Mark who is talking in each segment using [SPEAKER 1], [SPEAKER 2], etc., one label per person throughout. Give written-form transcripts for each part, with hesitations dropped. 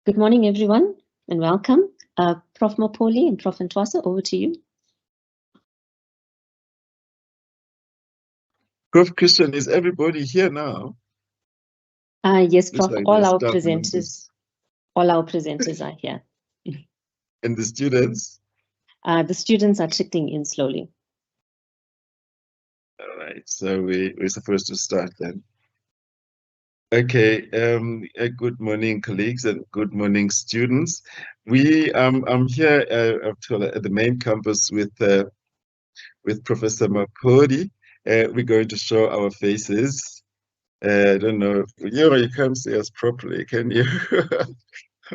[SPEAKER 1] Good morning, everyone, and welcome. Prof. Mapoli and Prof. Ntwasa, over to you.
[SPEAKER 2] Prof. Christian, is everybody here now?
[SPEAKER 1] Yes, Prof.
[SPEAKER 2] Like
[SPEAKER 1] all our presenters are here.
[SPEAKER 2] And the students?
[SPEAKER 1] The students are trickling in slowly.
[SPEAKER 2] All right, so we're supposed to start then. Okay, good morning, colleagues, and good morning, students. I'm here at the main campus with Professor Mapoli. We're going to show our faces. I don't know, you can't see us properly, can you?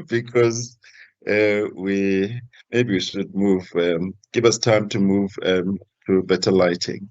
[SPEAKER 2] Because maybe we should move, give us time to move to better lighting.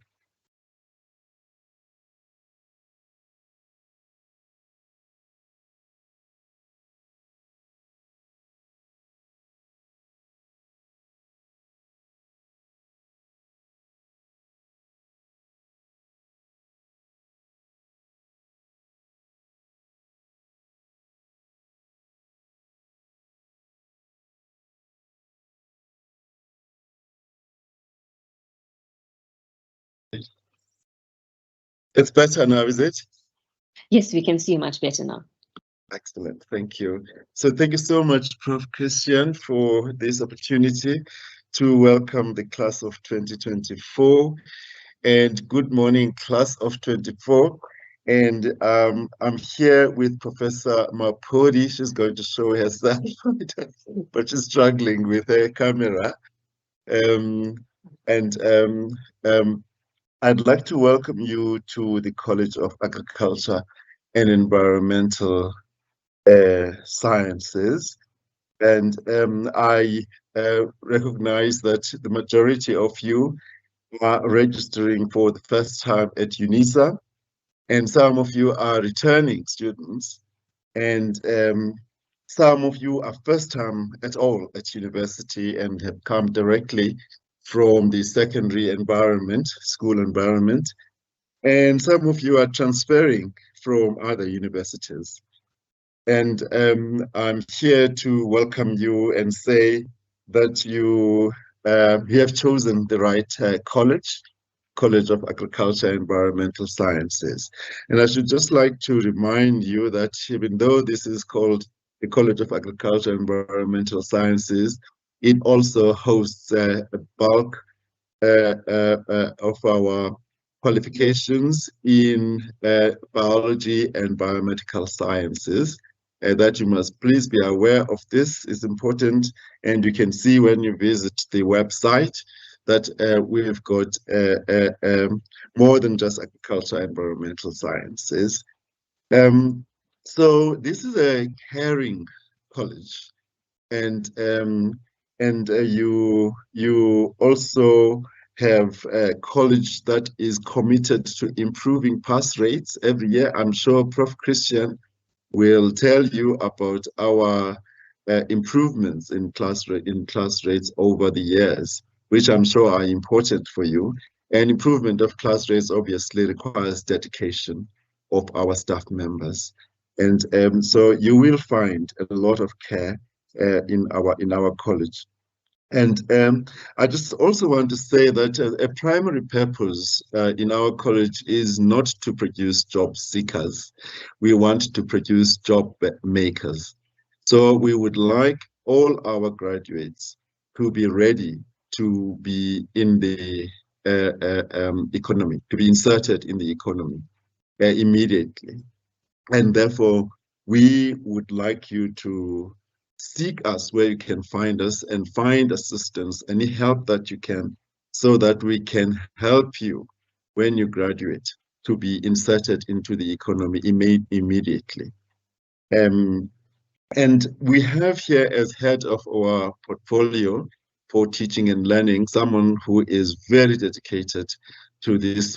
[SPEAKER 2] It's better now, is it?
[SPEAKER 1] Yes, we can see you much better now.
[SPEAKER 2] Excellent, thank you. So thank you so much, Prof. Christian, for this opportunity to welcome the class of 2024. And good morning, class of 24. And I'm here with Professor Mapoli. She's going to show herself, but she's struggling with her camera. I'd like to welcome you to the College of Agriculture and Environmental Sciences. And I recognize that the majority of you are registering for the first time at UNISA, and some of you are returning students, and some of you are first time at all at university and have come directly from the secondary environment, school environment, and some of you are transferring from other universities. And I'm here to welcome you and say that you have chosen the right College of Agriculture and Environmental Sciences. And I should just like to remind you that even though this is called the College of Agriculture and Environmental Sciences, it also hosts a bulk of our qualifications in biology and biomedical sciences. That you must please be aware of. This is important, and you can see when you visit the website that we've got more than just agriculture and environmental sciences. So this is a caring college, and you also have a college that is committed to improving pass rates every year. I'm sure Prof. Christian will tell you about our improvements in class rates over the years, which I'm sure are important for you. And improvement of class rates obviously requires dedication of our staff members. And so you will find a lot of care in our college. And I just also want to say that a primary purpose in our college is not to produce job seekers. We want to produce job makers. So we would like all our graduates to be ready to be in the economy, to be inserted in the economy immediately. And therefore, we would like you to seek us where you can find us and find assistance, any help that you can, so that we can help you when you graduate to be inserted into the economy immediately. And we have here as head of our portfolio for teaching and learning, someone who is very dedicated to this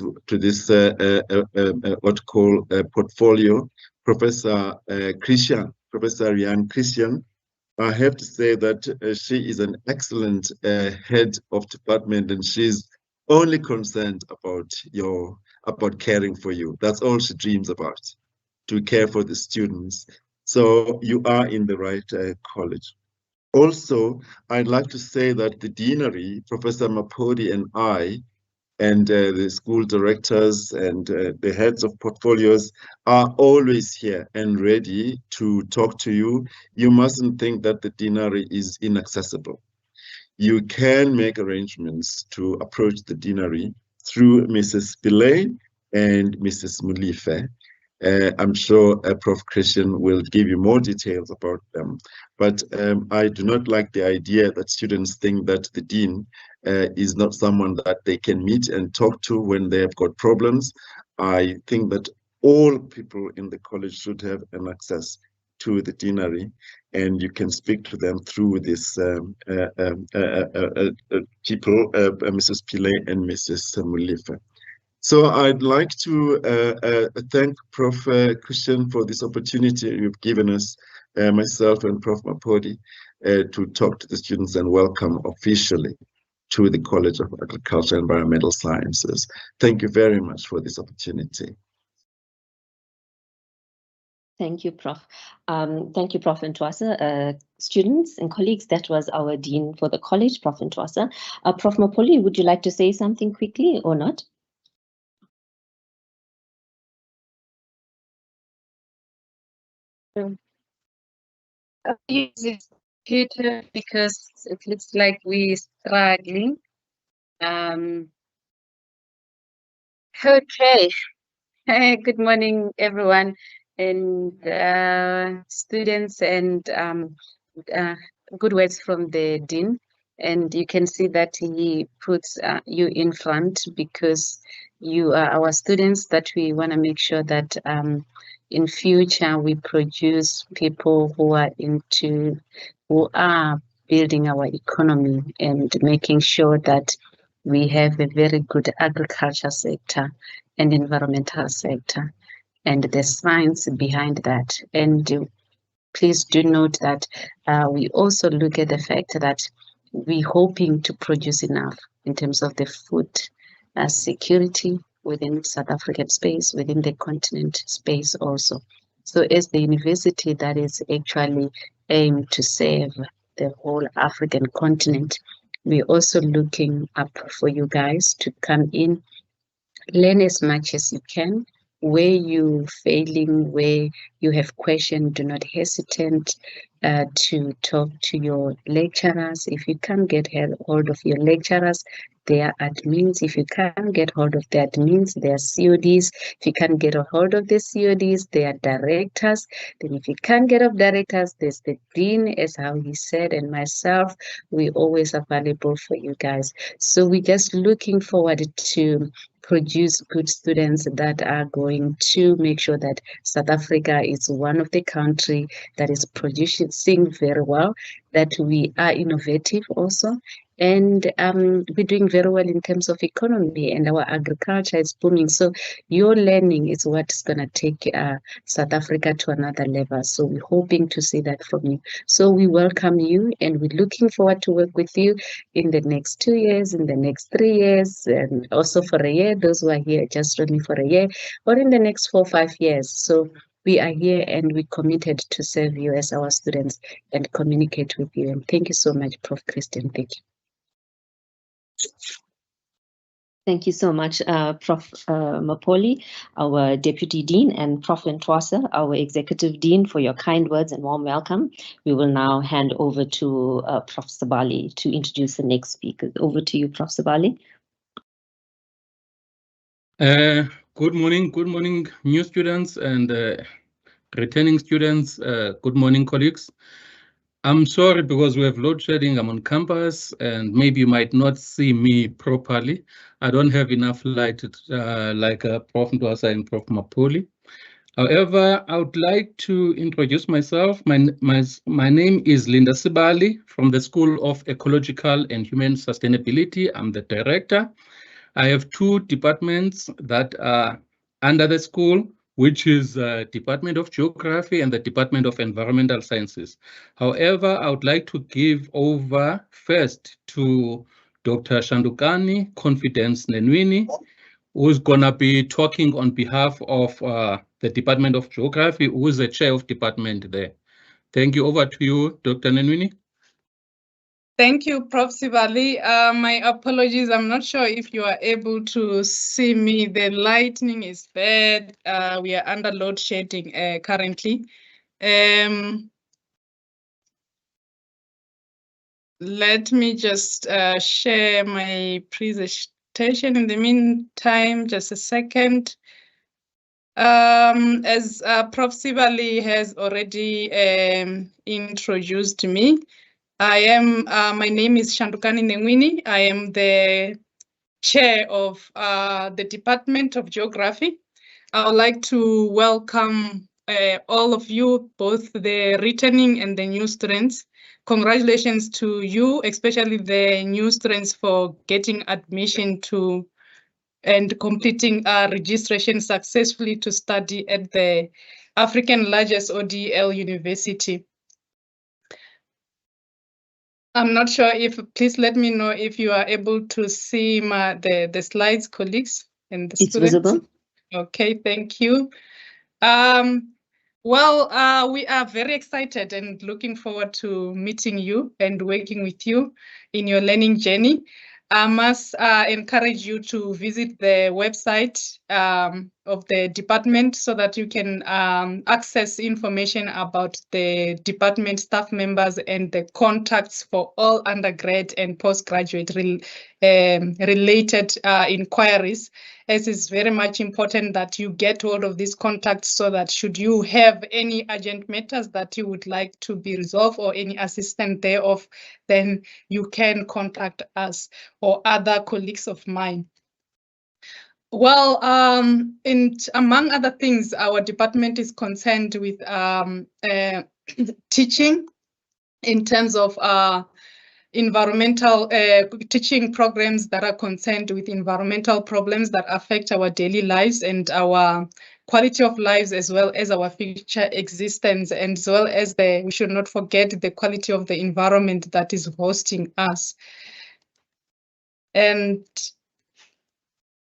[SPEAKER 2] what call portfolio, Professor Rian Christian. I have to say that she is an excellent head of department, and she's only concerned about caring for you. That's all she dreams about, to care for the students. So you are in the right college. Also, I'd like to say that the deanery, Professor Mapodi and I, and the school directors and the heads of portfolios are always here and ready to talk to you. You mustn't think that the deanery is inaccessible. You can make arrangements to approach the deanery through Mrs. Pillay and Mrs. Mulife. I'm sure Prof. Christian will give you more details about them. But I do not like the idea that students think that the dean is not someone that they can meet and talk to when they have got problems. I think that all people in the college should have an access to the deanery, and you can speak to them through this people, Mrs. Pillay and Mrs. Mulife. So I'd like to thank Prof. Christian for this opportunity you've given us, myself and Prof. Mapodi, to talk to the students and welcome officially to the College of Agriculture and Environmental Sciences. Thank you very much for this opportunity.
[SPEAKER 1] Thank you, Prof. Thank you, Prof. Ntwasa. Students and colleagues, that was our Dean for the college, Prof. Ntwasa. Prof. Mapoli, would you like to say something quickly or not?
[SPEAKER 3] Use this computer because it looks like we're struggling. Okay. Good morning, everyone, and students, and good words from the Dean. And you can see that he puts you in front because you are our students, that we want to make sure that in future we produce people who are building our economy and making sure that we have a very good agriculture sector and environmental sector and the science behind that. And please do note that we also look at the fact that we're hoping to produce enough in terms of the food security within South African space, within the continent space also. So as the university that is actually aimed to serve the whole African continent, we're also looking up for you guys to come in, learn as much as you can. Where you failing, where you have questions, do not hesitate to talk to your lecturers. If you can't get hold of your lecturers, they are admins. If you can't get hold of the admins, they are CODs. If you can't get a hold of the CODs, they are directors. Then if you can't get of directors, there's the dean, as how he said, and myself. We're always available for you guys. So we're just looking forward to produce good students that are going to make sure that South Africa is one of the countries that is producing very well, that we are innovative also, and we're doing very well in terms of economy, and our agriculture is booming. So your learning is what's going to take South Africa to another level. So we're hoping to see that from you. So we welcome you, and we're looking forward to work with you in the next 2 years, in the next 3 years, and also for a year, those who are here just only for a year, or in the next 4 or 5 years. So we are here and we're committed to serve you as our students and communicate with you. And thank you so much, Prof. Christian. Thank you.
[SPEAKER 1] Thank you so much, Prof. Mapoli, our Deputy Dean, and Prof. Ntwasa, our Executive Dean, for your kind words and warm welcome. We will now hand over to Prof. Sabali to introduce the next speaker. Over to you, Prof. Sabali.
[SPEAKER 4] Good morning, new students and returning students. Good morning, colleagues. I'm sorry because we have load shedding. I'm on campus and maybe you might not see me properly. I don't have enough light like Prof. Ntwasa and Prof. Mapoli. However, I would like to introduce myself. My name is Linda Sibali from the School of Ecological and Human Sustainability. I'm the director. I have 2 departments that are under the school, which is Department of Geography and the Department of Environmental Sciences. However, I would like to give over first to Dr. Shandukani Confidence Nenwini, who's gonna be talking on behalf of the Department of Geography, who is the chair of department there. Thank you. Over to you, Dr. Nenwini.
[SPEAKER 5] Thank you, Prof. Sibali. My apologies. I'm not sure if you are able to see me. The lighting is bad. We are under load shedding currently. Let me just share my presentation in the meantime, just a second. As Prof. Sibali has already introduced me, my name is Shandukani Nenwini. I am the chair of the Department of Geography. I would like to welcome all of you, both the returning and the new students. Congratulations to you, especially the new students, for getting admission to and completing registration successfully to study at the African largest ODL university. I'm not sure if, please let me know if you are able to see the slides, colleagues and the students.
[SPEAKER 1] It's visible.
[SPEAKER 5] Okay, thank you. We are very excited and looking forward to meeting you and working with you in your learning journey. I must encourage you to visit the website of the department so that you can access information about the department staff members and the contacts for all undergrad and postgraduate related inquiries. As it's very much important that you get hold of these contacts so that should you have any urgent matters that you would like to be resolved or any assistance thereof, then you can contact us or other colleagues of mine. Well, among other things, our department is concerned with teaching in terms of environmental teaching programs that are concerned with environmental problems that affect our daily lives and our quality of lives, as well as our future existence, and as well as we should not forget the quality of the environment that is hosting us. And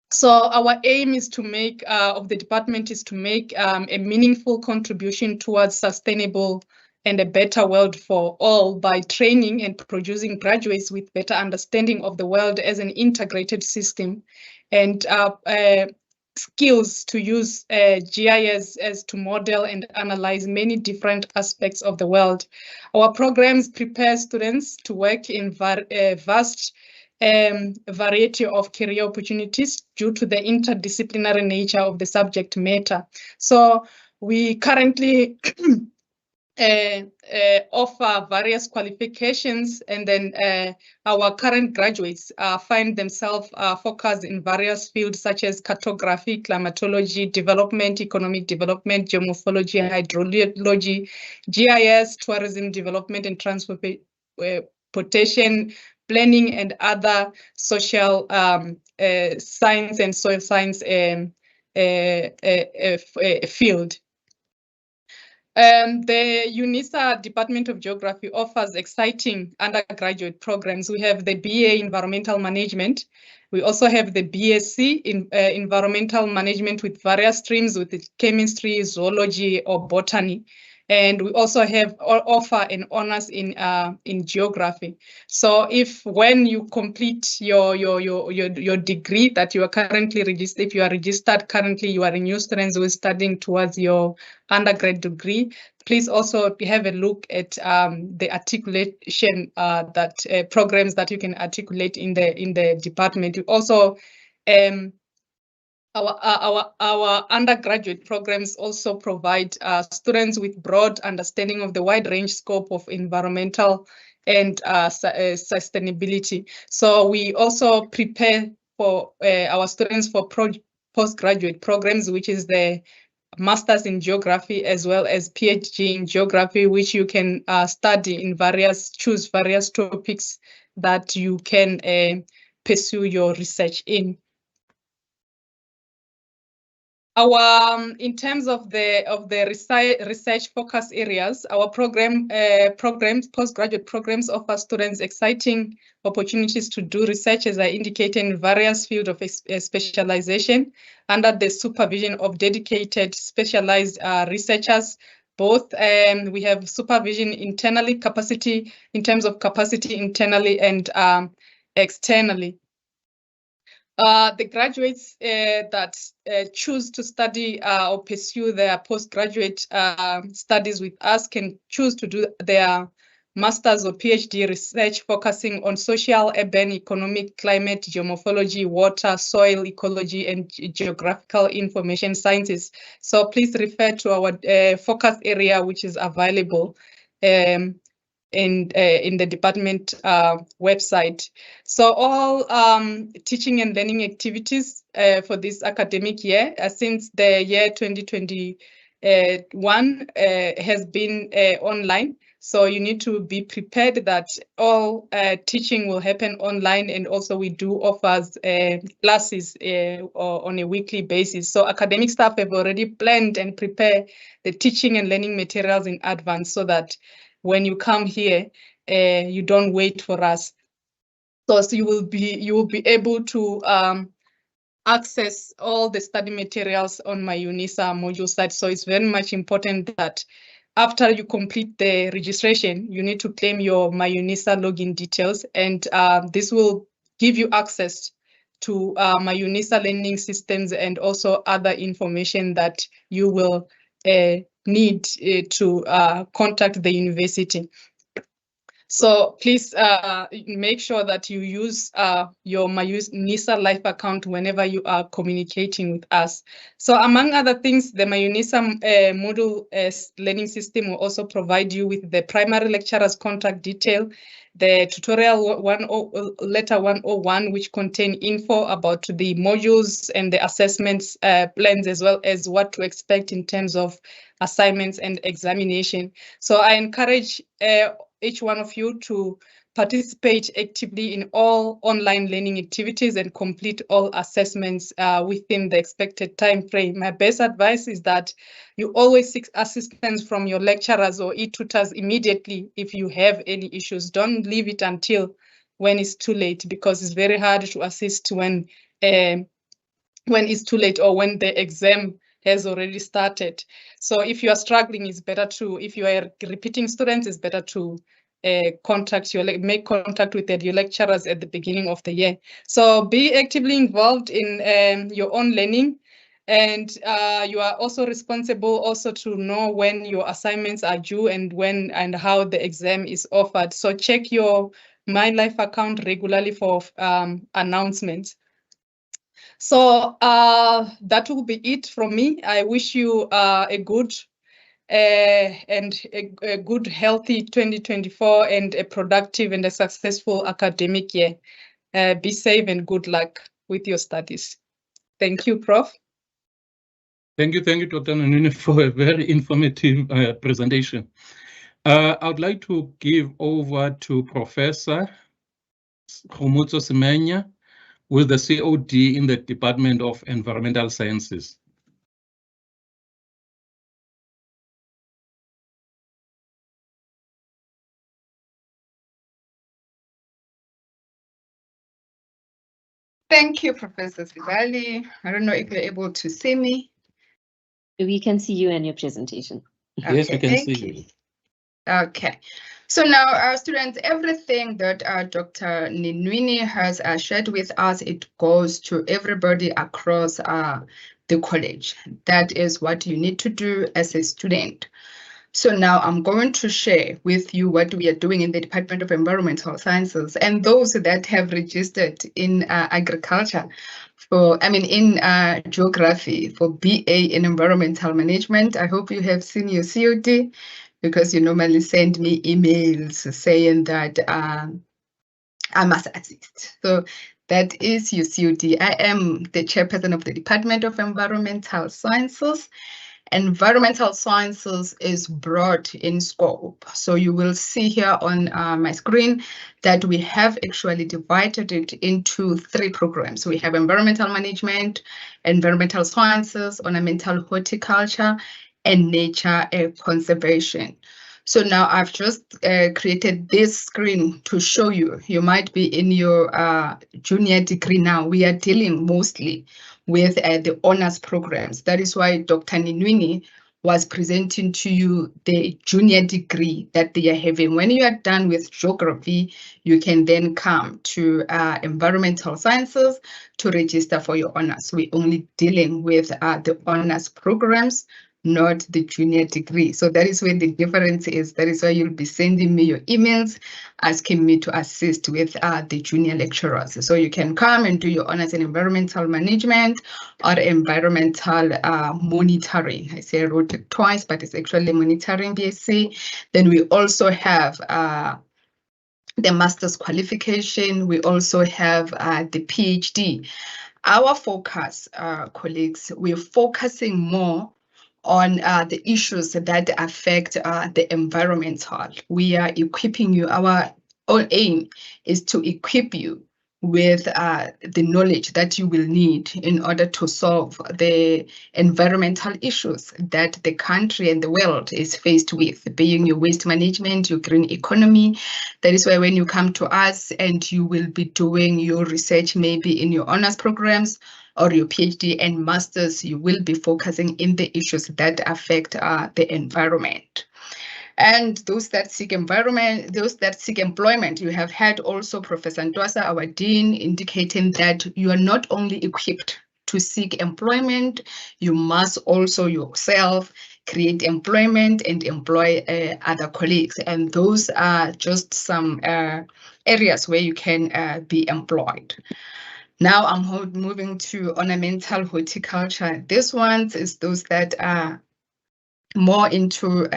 [SPEAKER 5] so our aim is to make, of the department is to make a meaningful contribution towards sustainable and a better world for all by training and producing graduates with better understanding of the world as an integrated system and skills to use GIS as to model and analyze many different aspects of the world. Our programs prepare students to work in vast variety of career opportunities due to the interdisciplinary nature of the subject matter. So we currently offer various qualifications, and then our current graduates find themselves focused in various fields such as cartography, climatology, development, economic development, geomorphology, hydrology, GIS, tourism development and transportation, planning, and other social science and soil science field. The UNISA Department of Geography offers exciting undergraduate programs. We have the BA Environmental Management. We also have the BSc in Environmental Management with various streams with chemistry, zoology, or botany. And we also offer an honors in geography. So when you complete your degree that you are currently registered, if you are registered currently, you are a new student who is studying towards your undergrad degree, please also have a look at the articulation programs that you can articulate in the department. We also our undergraduate programs also provide students with broad understanding of the wide range scope of environmental and sustainability. So we also prepare for our students for postgraduate programs, which is the Masters in Geography as well as PhD in Geography, which you can study in choose various topics that you can pursue your research in. Our in terms of the research focus areas, our programs, postgraduate programs offer students exciting opportunities to do research, as I indicated, in various fields of specialization under the supervision of dedicated specialized researchers. Both we have supervision internally, capacity in terms of capacity internally and externally. The graduates that choose to study or pursue their postgraduate studies with us can choose to do their master's or PhD research focusing on social, urban, economic, climate, geomorphology, water, soil, ecology, and geographical information sciences. So please refer to our focus area, which is available in the department website. So all teaching and learning activities for this academic year, since the year 2021 has been online. So you need to be prepared that all teaching will happen online, and also we do offer classes on a weekly basis. So academic staff have already planned and prepared the teaching and learning materials in advance so that when you come here, you don't wait for us. So you will be able to access all the study materials on my UNISA module site. So it's very much important that after you complete the registration, you need to claim your my UNISA login details, and this will give you access to my UNISA learning systems and also other information that you will need to contact the university. So please make sure that you use your MyUNISA Life account whenever you are communicating with us. So among other things, the MyUNISA module learning system will also provide you with the primary lecturer's contact detail, the tutorial letter 101, which contain info about the modules and the assessments plans, as well as what to expect in terms of assignments and examination. So I encourage each one of you to participate actively in all online learning activities and complete all assessments within the expected time frame. My best advice is that you always seek assistance from your lecturers or e-tutors immediately if you have any issues. Don't leave it until when it's too late, because it's very hard to assist when it's too late or when the exam has already started. So if you are struggling, it's better to, if you are repeating students, it's better to make contact with your lecturers at the beginning of the year. So be actively involved in your own learning, and you are also responsible also to know when your assignments are due and when and how the exam is offered. So check your MyLife account regularly for announcements. So that will be it from me. I wish you a good and a good, healthy 2024 and a productive and a successful academic year. Be safe and good luck with your studies. Thank you, Prof.
[SPEAKER 4] Thank you, Dr. Nanini, for a very informative presentation. I would like to give over to Professor Khomotso Semenya, who is the COD in the Department of Environmental Sciences.
[SPEAKER 6] Thank you, Professor Sibali. I don't know if you're able to see me.
[SPEAKER 1] We can see you and your presentation.
[SPEAKER 4] Yes, we can see you.
[SPEAKER 6] Okay. So now, students, everything that Dr. Ninwini has shared with us, it goes to everybody across the college. That is what you need to do as a student. So now I'm going to share with you what we are doing in the Department of Environmental Sciences, and those that have registered in agriculture in geography for BA in environmental management. I hope you have seen your COD, because you normally send me emails saying that I must assist. So that is your COD. I am the chairperson of the Department of Environmental Sciences. Environmental sciences is broad in scope. So you will see here on my screen that we have actually divided it into 3 programs. We have environmental management, environmental sciences, ornamental horticulture, and nature conservation. So now I've just created this screen to show you. You might be in your junior degree now. We are dealing mostly with the honors programs. That is why Dr. Ninwini was presenting to you the junior degree that they are having. When you are done with geography, you can then come to environmental sciences to register for your honors. We're only dealing with the honors programs, not the junior degree. So that is where the difference is. That is why you'll be sending me your emails asking me to assist with the junior lecturers. So you can come and do your honors in environmental management or environmental monitoring. I say I wrote it twice, but it's actually monitoring BSc. Then we also have the master's qualification. We also have the PhD. Our focus, colleagues, we're focusing more on the issues that affect the environmental. We are equipping you. Our aim is to equip you with the knowledge that you will need in order to solve the environmental issues that the country and the world is faced with, being your waste management, your green economy. That is why when you come to us and you will be doing your research maybe in your honors programs or your PhD and masters, you will be focusing in the issues that affect the environment. And those that seek employment, you have had also Professor Ntwasa, our dean, indicating that you are not only equipped to seek employment, you must also yourself create employment and employ other colleagues. And those are just some areas where you can be employed. Now I'm moving to ornamental horticulture. This one is those that are more into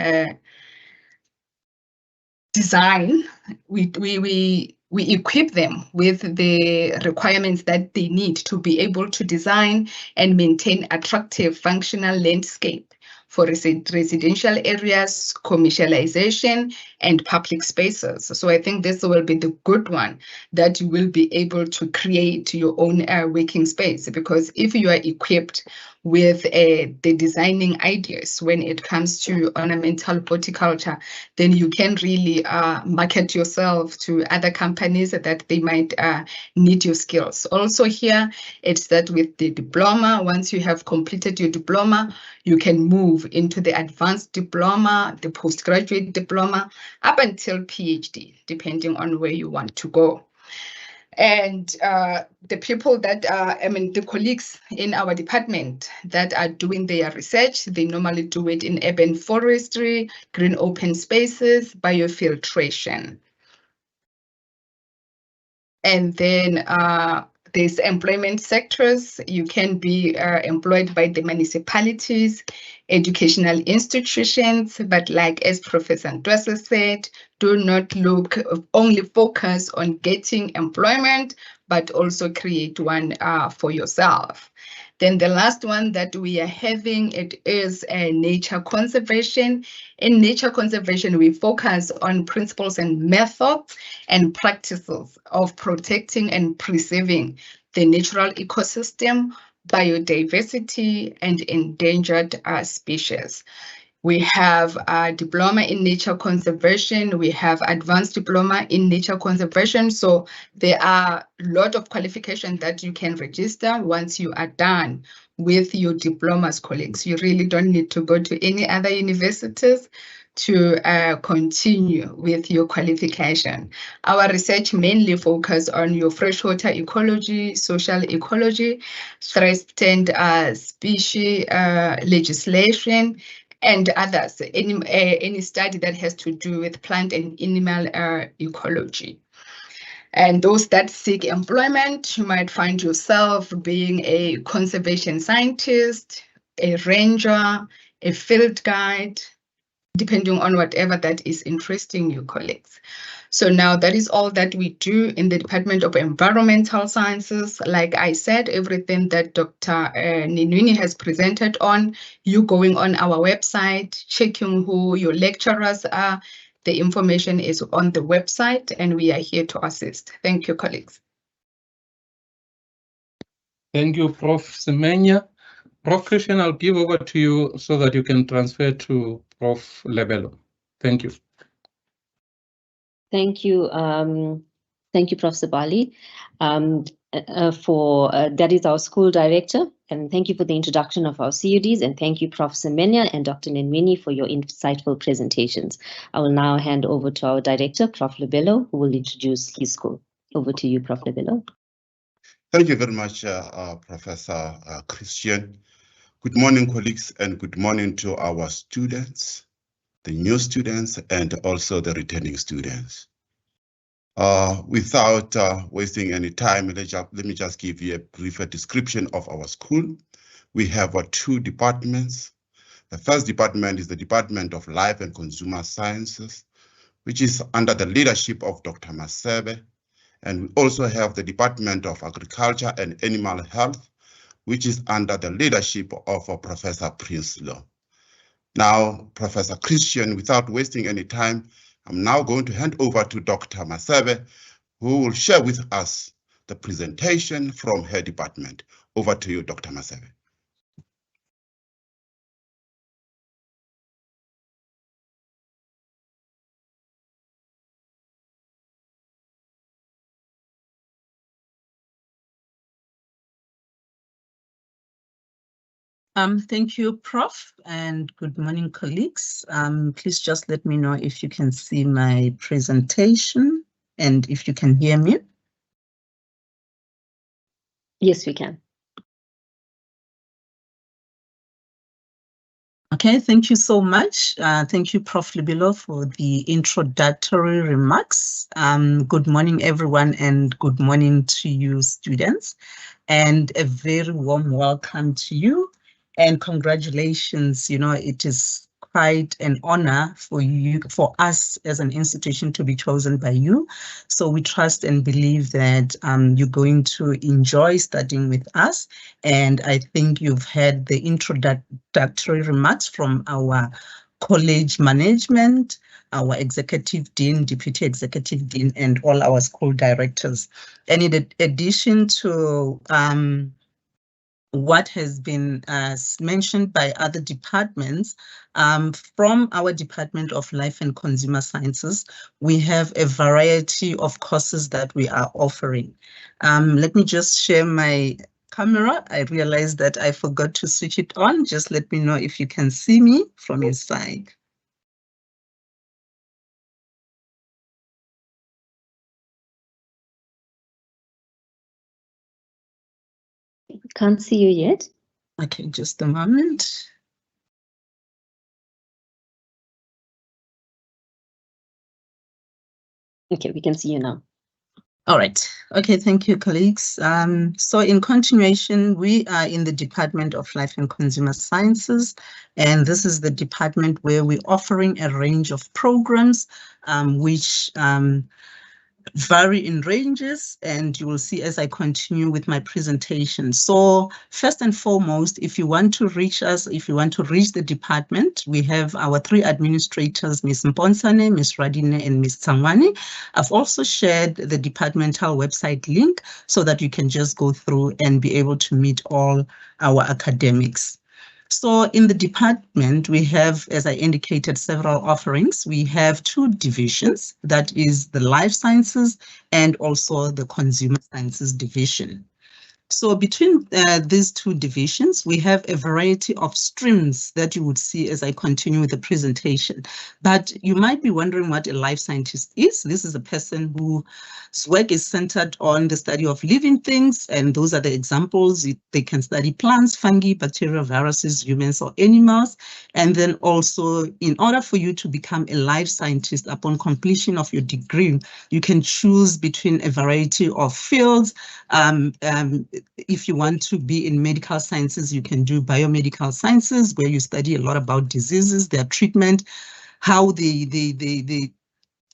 [SPEAKER 6] design. We equip them with the requirements that they need to be able to design and maintain attractive functional landscape for residential areas, commercialization, and public spaces. So I think this will be the good one, that you will be able to create your own working space, because if you are equipped with the designing ideas when it comes to ornamental horticulture, then you can really market yourself to other companies that they might need your skills. Also here, it's that with the diploma, once you have completed your diploma, you can move into the advanced diploma, the postgraduate diploma, up until PhD, depending on where you want to go. And the people that the colleagues in our department that are doing their research, they normally do it in urban forestry, green open spaces, biofiltration. And then there's employment sectors. You can be employed by the municipalities, educational institutions, but like as Professor Ntwasa said, do not only focus on getting employment, but also create one for yourself. Then the last one that we are having, it is nature conservation. In nature conservation, we focus on principles and methods and practices of protecting and preserving the natural ecosystem, biodiversity, and endangered species. We have a diploma in nature conservation. We have advanced diploma in nature conservation. So there are a lot of qualifications that you can register once you are done with your diplomas, colleagues. You really don't need to go to any other universities to continue with your qualification. Our research mainly focuses on your freshwater ecology, social ecology, threatened species legislation, and others, any study that has to do with plant and animal ecology. And those that seek employment, you might find yourself being a conservation scientist, a ranger, a field guide, depending on whatever that is interesting you, colleagues. So now that is all that we do in the Department of Environmental Sciences. Like I said, everything that Dr. Ninwini has presented on, you going on our website, checking who your lecturers are, the information is on the website and we are here to assist. Thank you, colleagues.
[SPEAKER 4] Thank you, Prof. Semenya. Prof. Christian, I'll give over to you so that you can transfer to Prof. Lebelo. Thank you.
[SPEAKER 1] Thank you. Thank you, Prof. Sabali, that is our school director. And thank you for the introduction of our CUDs. And thank you, Prof. Semenya and Dr. Ninwini, for your insightful presentations. I will now hand over to our director, Prof. Lebelo, who will introduce his school. Over to you, Prof. Lebelo.
[SPEAKER 7] Thank you very much, Professor Christian. Good morning, colleagues, and good morning to our students, the new students, and also the returning students. Without wasting any time, let me just give you a briefer description of our school. We have two departments. The first department is the Department of Life and Consumer Sciences, which is under the leadership of Dr. Masebe. And we also have the Department of Agriculture and Animal Health, which is under the leadership of Professor Prinsloo. Now, Professor Christian, without wasting any time, I'm now going to hand over to Dr. Masebe, who will share with us the presentation from her department. Over to you, Dr. Masebe.
[SPEAKER 8] Thank you, Prof, and good morning, colleagues. Please just let me know if you can see my presentation and if you can hear me.
[SPEAKER 1] Yes, we can.
[SPEAKER 8] Okay, thank you so much. Thank you, Prof. Lebelo, for the introductory remarks. Good morning, everyone, and good morning to you, students, and a very warm welcome to you. And congratulations, it is quite an honor for us as an institution to be chosen by you. So we trust and believe that you're going to enjoy studying with us. And I think you've had the introductory remarks from our college management, our executive dean, deputy executive dean, and all our school directors. And in addition to what has been mentioned by other departments, from our Department of Life and Consumer Sciences, we have a variety of courses that we are offering. Let me just share my camera. I realized that I forgot to switch it on. Just let me know if you can see me from inside.
[SPEAKER 1] Can't see you yet.
[SPEAKER 8] Okay, just a moment.
[SPEAKER 1] Okay, we can see you now.
[SPEAKER 8] All right. Okay, thank you, colleagues. So in continuation, we are in the Department of Life and Consumer Sciences, and this is the department where we're offering a range of programs which vary in ranges, and you will see as I continue with my presentation. So first and foremost, if you want to reach us, if you want to reach the department, we have our 3 administrators, Ms. Mponsane, Ms. Radine, and Ms. Tsangwani. I've also shared the departmental website link so that you can just go through and be able to meet all our academics. So in the department, we have, as I indicated, several offerings. We have 2 divisions, that is the Life Sciences and also the Consumer Sciences division. So between these 2 divisions, we have a variety of streams that you would see as I continue with the presentation. But you might be wondering what a life scientist is. This is a person whose work is centered on the study of living things, and those are the examples. They can study plants, fungi, bacteria, viruses, humans, or animals. And then also, in order for you to become a life scientist upon completion of your degree, you can choose between a variety of fields. If you want to be in medical sciences, you can do biomedical sciences, where you study a lot about diseases, their treatment, how they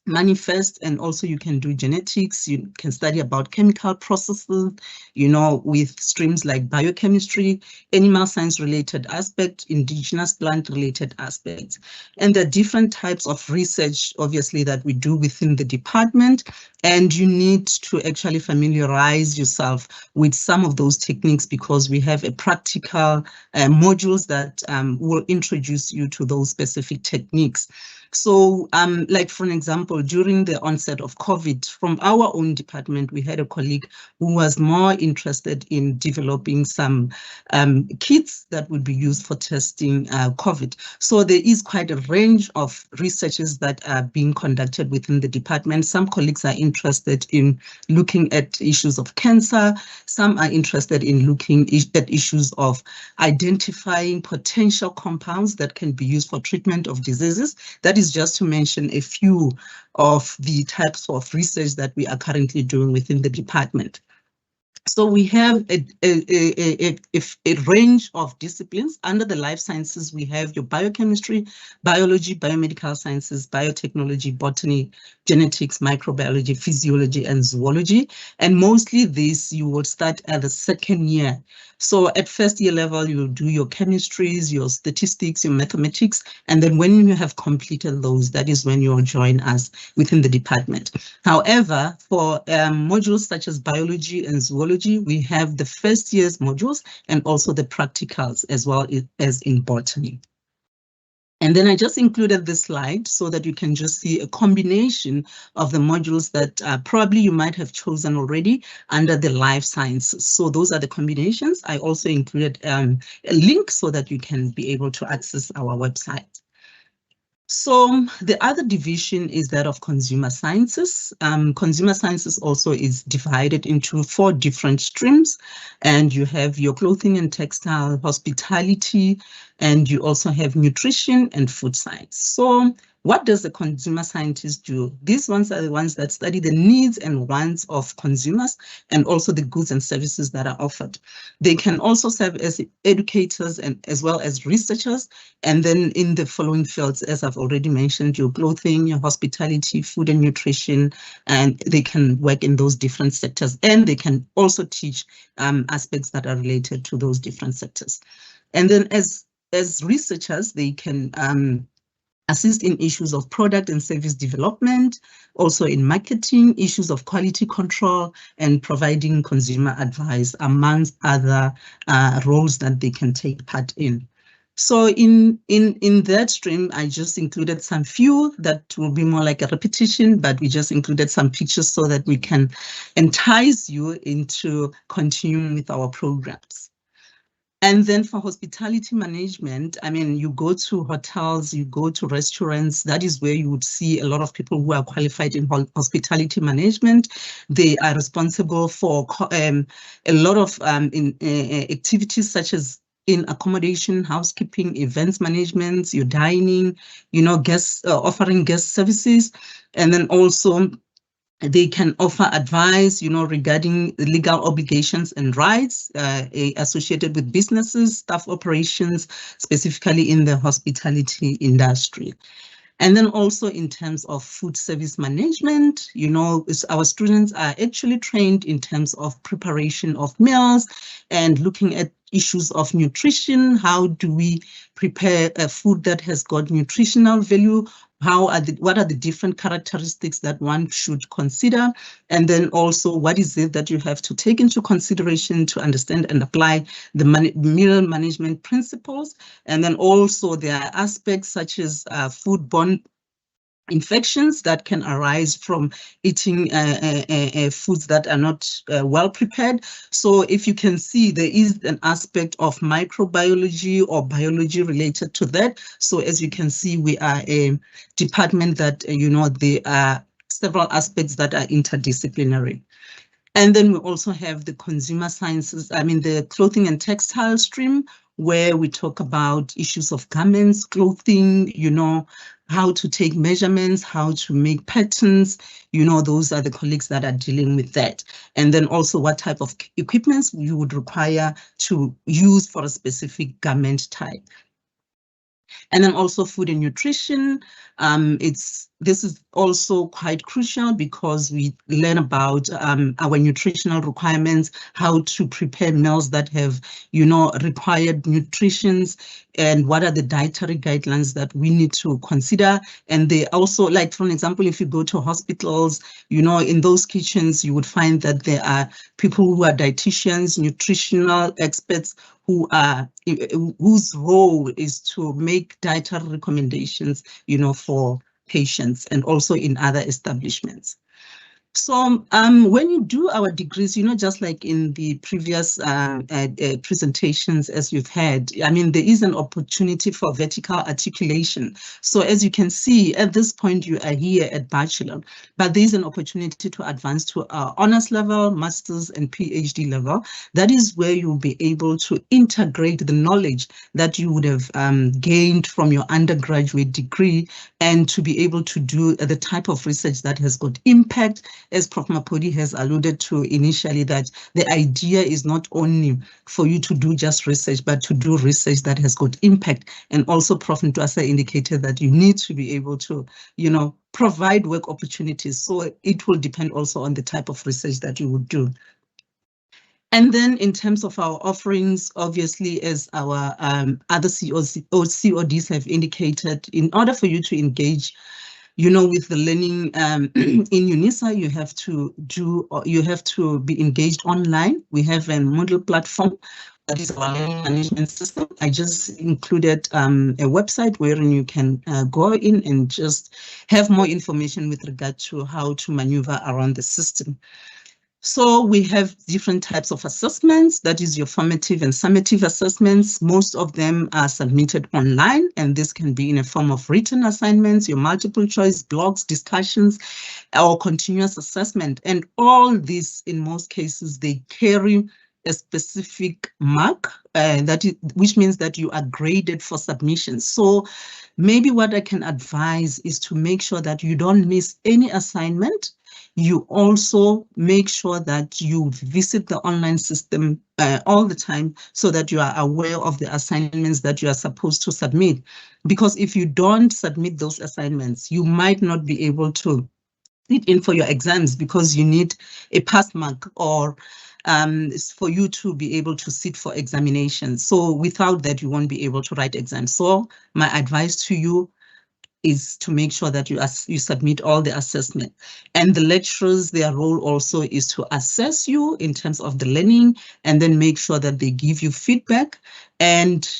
[SPEAKER 8] manifest, and also you can do genetics, you can study about chemical processes, you know, with streams like biochemistry, animal science related aspects, indigenous plant related aspects. And there are different types of research, obviously, that we do within the department, and you need to actually familiarize yourself with some of those techniques, because we have a practical modules that will introduce you to those specific techniques. So like for an example, during the onset of COVID, from our own department, we had a colleague who was more interested in developing some kits that would be used for testing COVID. So there is quite a range of researches that are being conducted within the department. Some colleagues are interested in looking at issues of cancer. Some are interested in looking at issues of identifying potential compounds that can be used for treatment of diseases. That is just to mention a few of the types of research that we are currently doing within the department. So we have a range of disciplines. Under the life sciences, we have your biochemistry, biology, biomedical sciences, biotechnology, botany, genetics, microbiology, physiology, and zoology. And mostly this you will start at the second year. So at first year level, you will do your chemistries, your statistics, your mathematics, and then when you have completed those, that is when you'll join us within the department. However, for modules such as biology and zoology, we have the first year's modules and also the practicals as well as in botany. And then I just included this slide so that you can just see a combination of the modules that probably you might have chosen already under the life sciences. So those are the combinations. I also included a link so that you can be able to access our website. So the other division is that of consumer sciences. Consumer sciences also is divided into 4 different streams, and you have your clothing and textile, hospitality, and you also have nutrition and food science. So what does the consumer scientist do? These ones are the ones that study the needs and wants of consumers and also the goods and services that are offered. They can also serve as educators and as well as researchers. And then in the following fields, as I've already mentioned, your clothing, your hospitality, food and nutrition, and they can work in those different sectors. And they can also teach aspects that are related to those different sectors. And then as researchers, they can assist in issues of product and service development, also in marketing, issues of quality control, and providing consumer advice, amongst other roles that they can take part in. So in that stream, I just included some few that will be more like a repetition, but we just included some pictures so that we can entice you into continuing with our programs. And then for hospitality management, I mean, you go to hotels, you go to restaurants, that is where you would see a lot of people who are qualified in hospitality management. They are responsible for a lot of activities such as in accommodation, housekeeping, events management, your dining, you know, offering guest services, and then also they can offer advice, you know, regarding the legal obligations and rights associated with businesses, staff operations, specifically in the hospitality industry. And then also in terms of food service management, you know, our students are actually trained in terms of preparation of meals and looking at issues of nutrition. How do we prepare a food that has got nutritional value? What are the different characteristics that one should consider? And then also, what is it that you have to take into consideration to understand and apply the meal management principles? And then also there are aspects such as foodborne infections that can arise from eating foods that are not well prepared. So if you can see, there is an aspect of microbiology or biology related to that. So as you can see, we are a department that, you know, there are several aspects that are interdisciplinary. And then we also have the consumer sciences, I mean, the clothing and textile stream, where we talk about issues of garments, clothing, you know, how to take measurements, how to make patterns, you know, those are the colleagues that are dealing with that. And then also what type of equipments you would require to use for a specific garment type. And then also food and nutrition. This is also quite crucial because we learn about our nutritional requirements, how to prepare meals that have, required nutritions, and what are the dietary guidelines that we need to consider. And they also, like, for example, if you go to hospitals, in those kitchens, you would find that there are people who are dietitians, nutritional experts, whose role is to make dietary recommendations, for patients and also in other establishments. So when you do our degrees, just like in the previous presentations as you've had, I mean, there is an opportunity for vertical articulation. So as you can see, at this point, you are here at bachelor, but there is an opportunity to advance to honors level, master's and PhD level. That is where you'll be able to integrate the knowledge that you would have gained from your undergraduate degree and to be able to do the type of research that has got impact, as Prof. Mapodi has alluded to initially, that the idea is not only for you to do just research, but to do research that has got impact. And also Prof. Ntwasa indicated that you need to be able to, provide work opportunities. So it will depend also on the type of research that you would do. And then in terms of our offerings, obviously, as our other CODs have indicated, in order for you to engage with the learning in UNISA, you have to be engaged online. We have a Moodle platform that is our learning management system. I just included a website wherein you can go in and just have more information with regard to how to maneuver around the system. So we have different types of assessments, that is your formative and summative assessments. Most of them are submitted online, and this can be in a form of written assignments, your multiple choice, blogs, discussions, or continuous assessment. And all these, in most cases, they carry a specific mark, which means that you are graded for submission. So maybe what I can advise is to make sure that you don't miss any assignment. You also make sure that you visit the online system all the time so that you are aware of the assignments that you are supposed to submit. Because if you don't submit those assignments, you might not be able to sit in for your exams because you need a pass mark or for you to be able to sit for examinations. So without that, you won't be able to write exams. So my advice to you is to make sure that you submit all the assessment. And the lecturers, their role also is to assess you in terms of the learning and then make sure that they give you feedback. And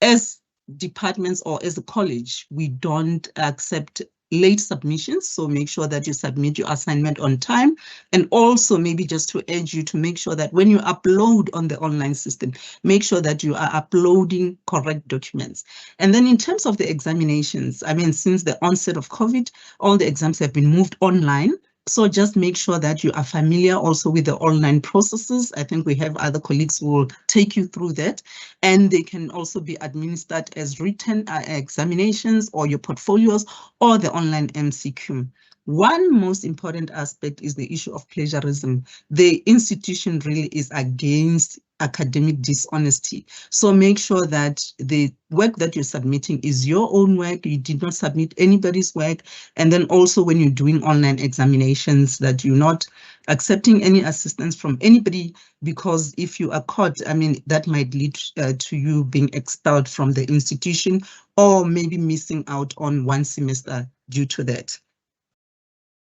[SPEAKER 8] as departments or as a college, we don't accept late submissions, so make sure that you submit your assignment on time. And also maybe just to urge you to make sure that when you upload on the online system, make sure that you are uploading correct documents. And then in terms of the examinations, I mean, since the onset of COVID, all the exams have been moved online. So just make sure that you are familiar also with the online processes. I think we have other colleagues who will take you through that. And they can also be administered as written examinations or your portfolios or the online MCQ. One most important aspect is the issue of plagiarism. The institution really is against academic dishonesty. So make sure that the work that you're submitting is your own work. You did not submit anybody's work. And then also when you're doing online examinations, that you're not accepting any assistance from anybody, because if you are caught, I mean, that might lead to you being expelled from the institution or maybe missing out on one semester due to that.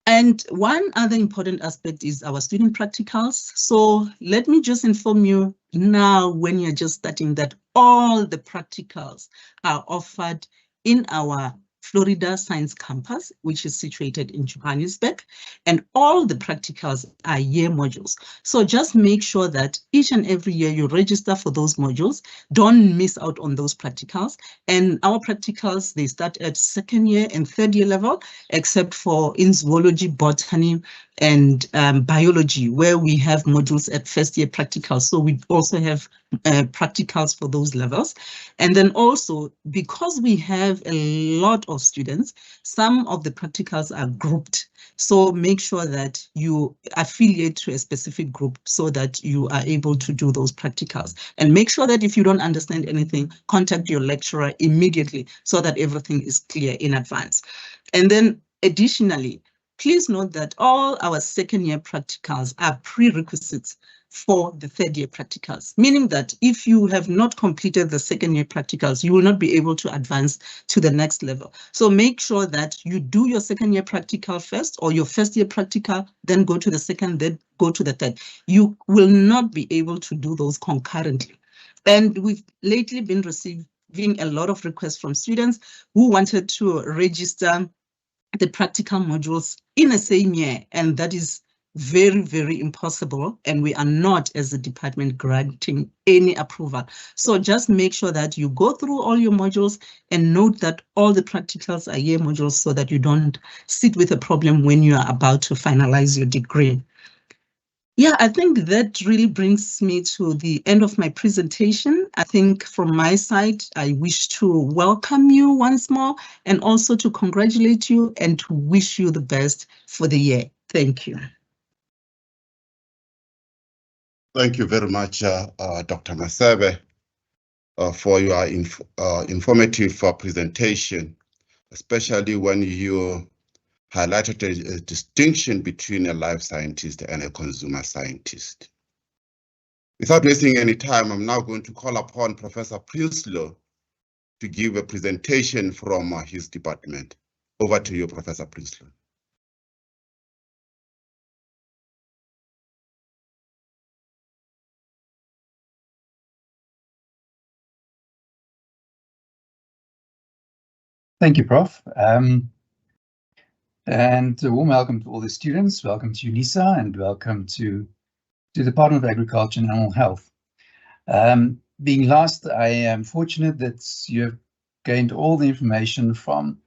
[SPEAKER 8] And one other important aspect is our student practicals. So let me just inform you now, when you're just starting, that all the practicals are offered in our Florida Science Campus, which is situated in Johannesburg, and all the practicals are year modules. So just make sure that each and every year you register for those modules. Don't miss out on those practicals. And our practicals, they start at second year and third year level, except for in zoology, botany, and biology, where we have modules at first year practicals. So we also have practicals for those levels. And then also, because we have a lot of students, some of the practicals are grouped. So make sure that you affiliate to a specific group so that you are able to do those practicals. And make sure that if you don't understand anything, contact your lecturer immediately so that everything is clear in advance. And then additionally, please note that all our second year practicals are prerequisites for the third year practicals, meaning that if you have not completed the second year practicals, you will not be able to advance to the next level. So make sure that you do your second year practical first, or your first year practical, then go to the second, then go to the third. You will not be able to do those concurrently. And we've lately been receiving a lot of requests from students who wanted to register the practical modules in the same year, and that is very, very impossible, and we are not, as a department, granting any approval. So just make sure that you go through all your modules and note that all the practicals are year modules so that you don't sit with a problem when you are about to finalize your degree. Yeah, I think that really brings me to the end of my presentation. I think from my side, I wish to welcome you once more and also to congratulate you and to wish you the best for the year. Thank you.
[SPEAKER 7] Thank you very much, Dr. Masebe, for your informative presentation, especially when you highlighted a distinction between a life scientist and a consumer scientist. Without wasting any time, I'm now going to call upon Professor Prinsloo to give a presentation from his department. Over to you, Professor Prinsloo.
[SPEAKER 9] Thank you, Prof. And a warm welcome to all the students. Welcome to UNISA and welcome to the Department of Agriculture and Animal Health. Being last, I am fortunate that you have gained all the information from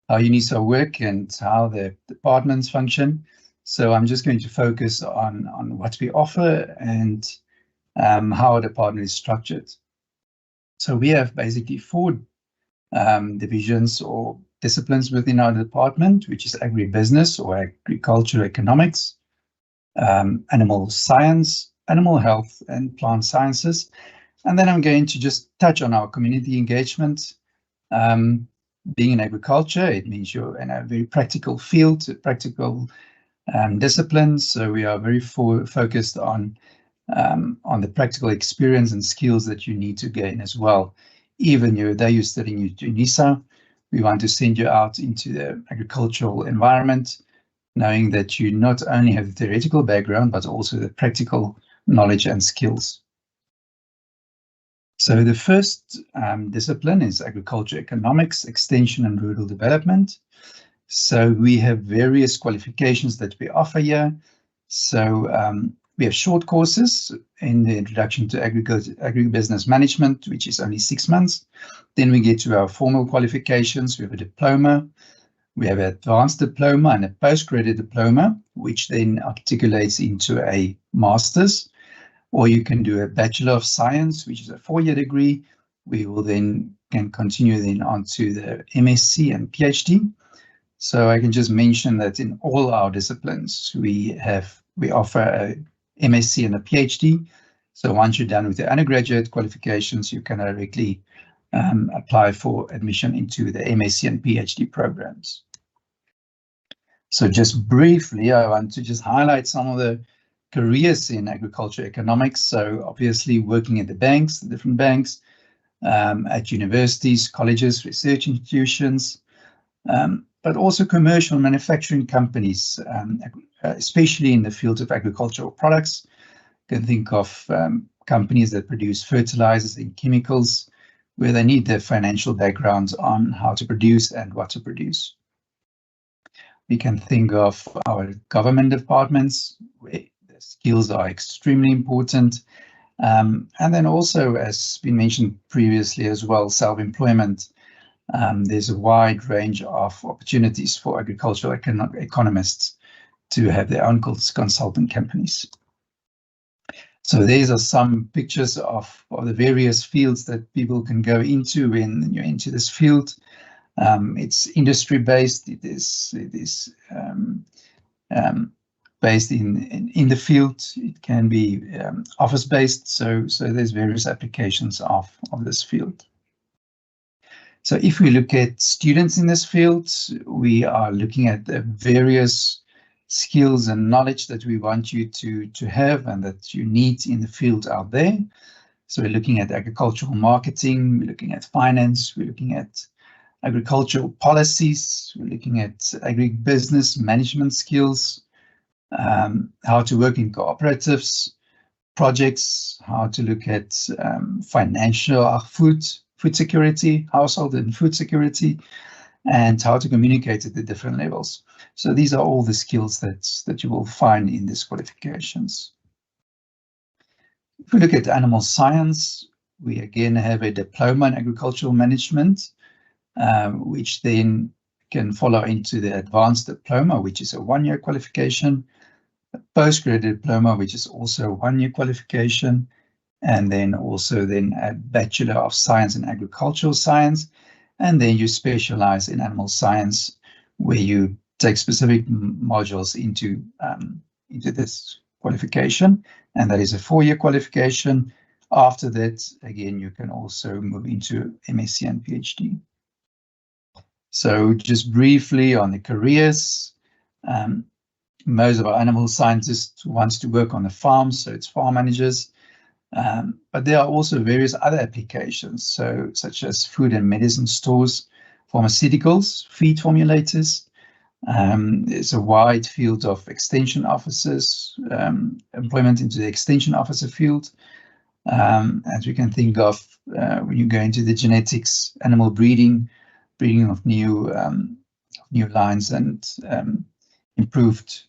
[SPEAKER 9] how UNISA work and how the departments function. So I'm just going to focus on what we offer and how our department is structured. So we have basically 4 divisions or disciplines within our department, which is agribusiness or agriculture economics, animal science, animal health, and plant sciences. And then I'm going to just touch on our community engagement. Being in agriculture, it means you're in a very practical field, practical disciplines. So we are very focused on the practical experience and skills that you need to gain as well. Even though you're studying at UNISA, we want to send you out into the agricultural environment, knowing that you not only have the theoretical background, but also the practical knowledge and skills. So the first discipline is agriculture economics, extension and rural development. So we have various qualifications that we offer here. So we have short courses in the introduction to agribusiness management, which is only 6 months. Then we get to our formal qualifications. We have a diploma, we have an advanced diploma and a postgraduate diploma, which then articulates into a master's. Or you can do a Bachelor of Science, which is a 4-year degree. We will then can continue then on to the MSc and PhD. So I can just mention that in all our disciplines, we offer a MSc and a PhD. So once you're done with the undergraduate qualifications, you can directly apply for admission into the MSc and PhD programs. So just briefly, I want to just highlight some of the careers in agriculture economics. So obviously working at the banks, the different banks, at universities, colleges, research institutions, but also commercial manufacturing companies, especially in the field of agricultural products. You can think of companies that produce fertilizers and chemicals, where they need the financial backgrounds on how to produce and what to produce. We can think of our government departments, where the skills are extremely important. And then also, as we mentioned previously as well, self-employment. There's a wide range of opportunities for agricultural economists to have their own consulting companies. So these are some pictures of the various fields that people can go into when you're into this field. It's industry-based. It is based in the field. It can be office-based. So there's various applications of this field. So if we look at students in this field, we are looking at the various skills and knowledge that we want you to have and that you need in the field out there. So we're looking at agricultural marketing, we're looking at finance, we're looking at agricultural policies, we're looking at agribusiness management skills, how to work in cooperatives, projects, how to look at financial food security, household and food security, and how to communicate at the different levels. So these are all the skills that you will find in these qualifications. If we look at animal science, we again have a diploma in agricultural management, which then can follow into the advanced diploma, which is a one-year qualification, a postgraduate diploma, which is also a one-year qualification, and then also a Bachelor of Science in Agricultural Science, and then you specialize in animal science, where you take specific modules into this qualification, and that is a 4-year qualification. After that, again, you can also move into MSc and PhD. So just briefly on the careers, most of our animal scientists wants to work on the farm, so it's farm managers. But there are also various other applications, so such as food and medicine stores, pharmaceuticals, feed formulators. There's a wide field of extension officers, employment into the extension officer field. As we can think of when you go into the genetics, animal breeding of new lines and improved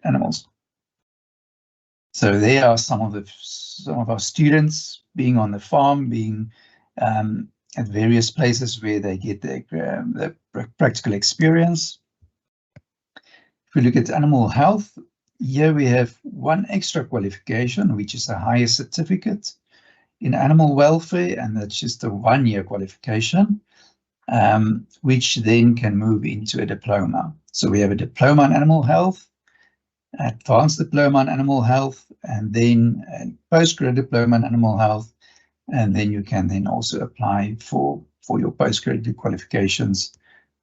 [SPEAKER 9] animals. So there are some of our students being on the farm, being at various places where they get the practical experience. If we look at animal health, here we have one extra qualification, which is a higher certificate in animal welfare, and that's just a 1-year qualification, which then can move into a diploma. So we have a diploma in animal health, advanced diploma in animal health, and then a postgraduate diploma in animal health, and then you can then also apply for your postgraduate qualifications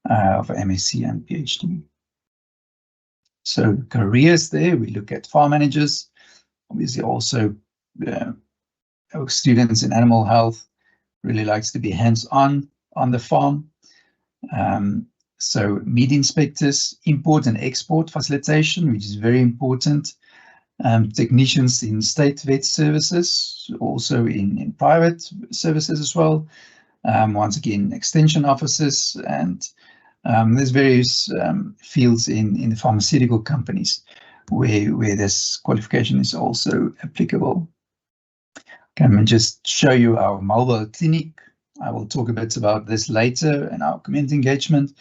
[SPEAKER 9] of MSc and PhD. So careers there, we look at farm managers, obviously also students in animal health really likes to be hands-on on the farm. So meat inspectors, import and export facilitation, which is very important. Technicians in state vet services, also in private services as well. Once again, extension officers, and there's various fields in the pharmaceutical companies where this qualification is also applicable. Can I just show you our mobile clinic? I will talk a bit about this later in our community engagement,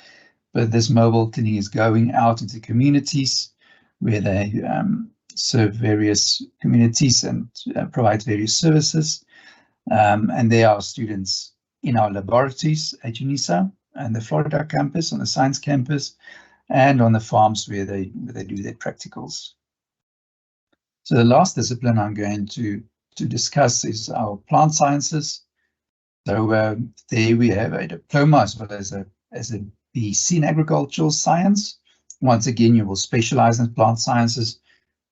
[SPEAKER 9] but this mobile clinic is going out into communities where they serve various communities and provide various services. And there are students in our laboratories at UNISA and the Florida campus, on the science campus, and on the farms where they do their practicals. So the last discipline I'm going to discuss is our plant sciences. So there we have a diploma as well as a BC in agricultural science. Once again, you will specialize in plant sciences,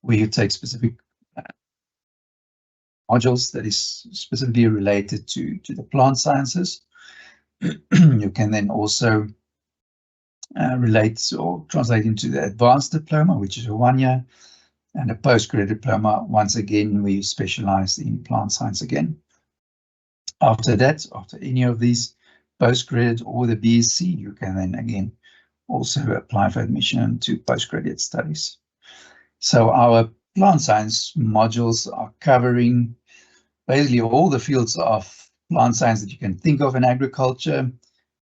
[SPEAKER 9] where you take specific modules that is specifically related to the plant sciences. You can then also relate or translate into the advanced diploma, which is a 1-year, and a postgraduate diploma, once again, where you specialize in plant science again. After that, after any of these, postgraduate or the BSc, you can then again also apply for admission to postgraduate studies. So our plant science modules are covering basically all the fields of plant science that you can think of in agriculture: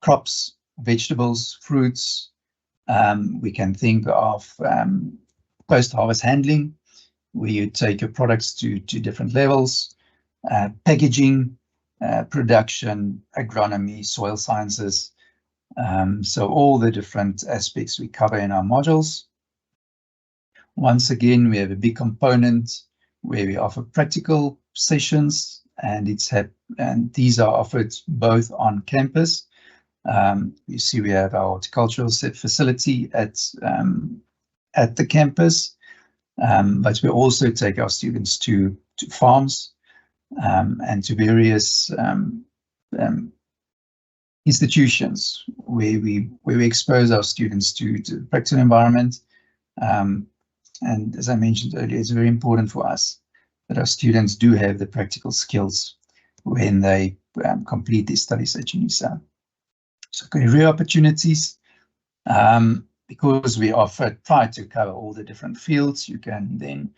[SPEAKER 9] crops, vegetables, fruits. We can think of post-harvest handling, where you take your products to different levels, packaging, production, agronomy, soil sciences. So all the different aspects we cover in our modules. Once again, we have a big component where we offer practical sessions, and these are offered both on campus. You see we have our horticultural facility at the campus, but we also take our students to farms and to various institutions where we expose our students to the practical environment. And as I mentioned earlier, it's very important for us that our students do have the practical skills when they complete their studies at UNISA. So career opportunities, because we try to cover all the different fields, you can then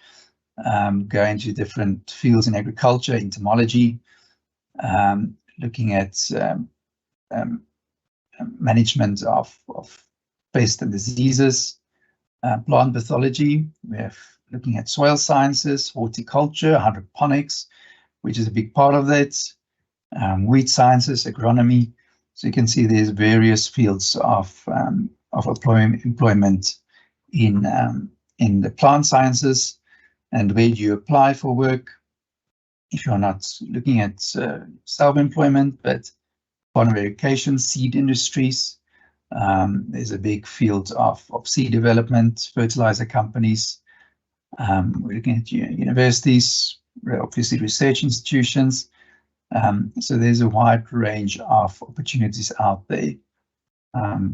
[SPEAKER 9] go into different fields in agriculture, entomology, looking at management of pests and diseases, plant pathology. We have looking at soil sciences, horticulture, hydroponics, which is a big part of that, weed sciences, agronomy. So you can see there's various fields of employment in the plant sciences, and where do you apply for work if you're not looking at self-employment, but farm verification, seed industries. There's a big field of seed development, fertilizer companies. We're looking at universities, obviously research institutions. So there's a wide range of opportunities out there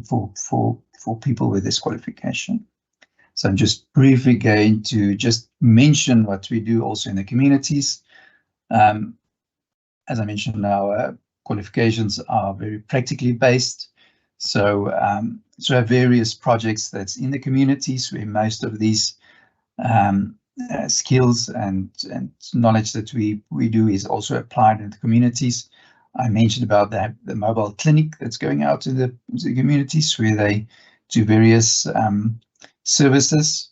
[SPEAKER 9] for people with this qualification. So I'm just briefly going to just mention what we do also in the communities. As I mentioned, our qualifications are very practically based. So we have various projects that's in the communities where most of these skills and knowledge that we do is also applied in the communities. I mentioned about the mobile clinic that's going out into the communities where they do various services,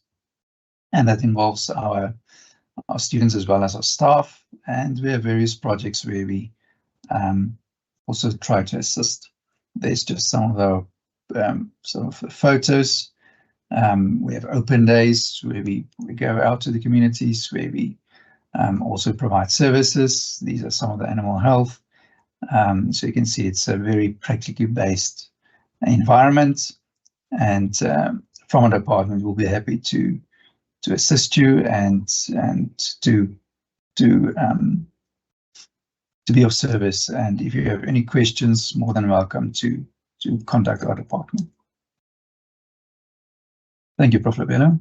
[SPEAKER 9] and that involves our students as well as our staff. And we have various projects where we also try to assist. There's just some of the sort of photos. We have open days where we go out to the communities, where we also provide services. These are some of the animal health. So you can see it's a very practically based environment, and from our department we'll be happy to assist you and to be of service. And if you have any questions, more than welcome to contact our department. Thank you, Prof. Labello.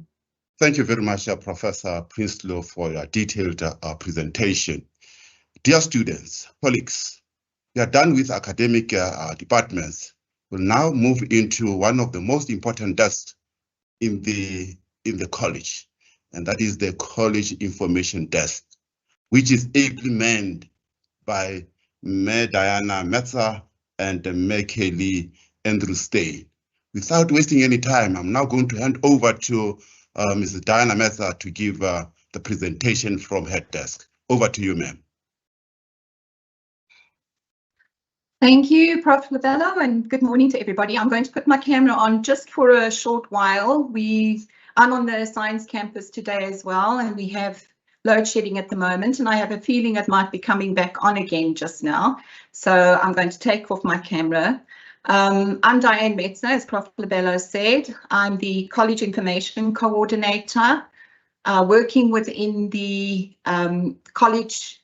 [SPEAKER 7] Thank you very much, Professor Prinsloo, for your detailed presentation. Dear students, colleagues, we are done with academic departments. We'll now move into one of the most important desks in the college, and that is the College Information Desk, which is ably manned by Mayor Diana Metzer and Mayor Kelly Andrew Steyn. Without wasting any time, I'm now going to hand over to Mrs. Diana Metzer to give the presentation from her desk. Over to you, ma'am.
[SPEAKER 10] Thank you, Prof. Labello, and good morning to everybody. I'm going to put my camera on just for a short while. I'm on the science campus today as well, and we have load shedding at the moment, and I have a feeling it might be coming back on again just now. So I'm going to take off my camera. I'm Diane Metzer, as Prof. Labello said. I'm the College Information Coordinator, working within the College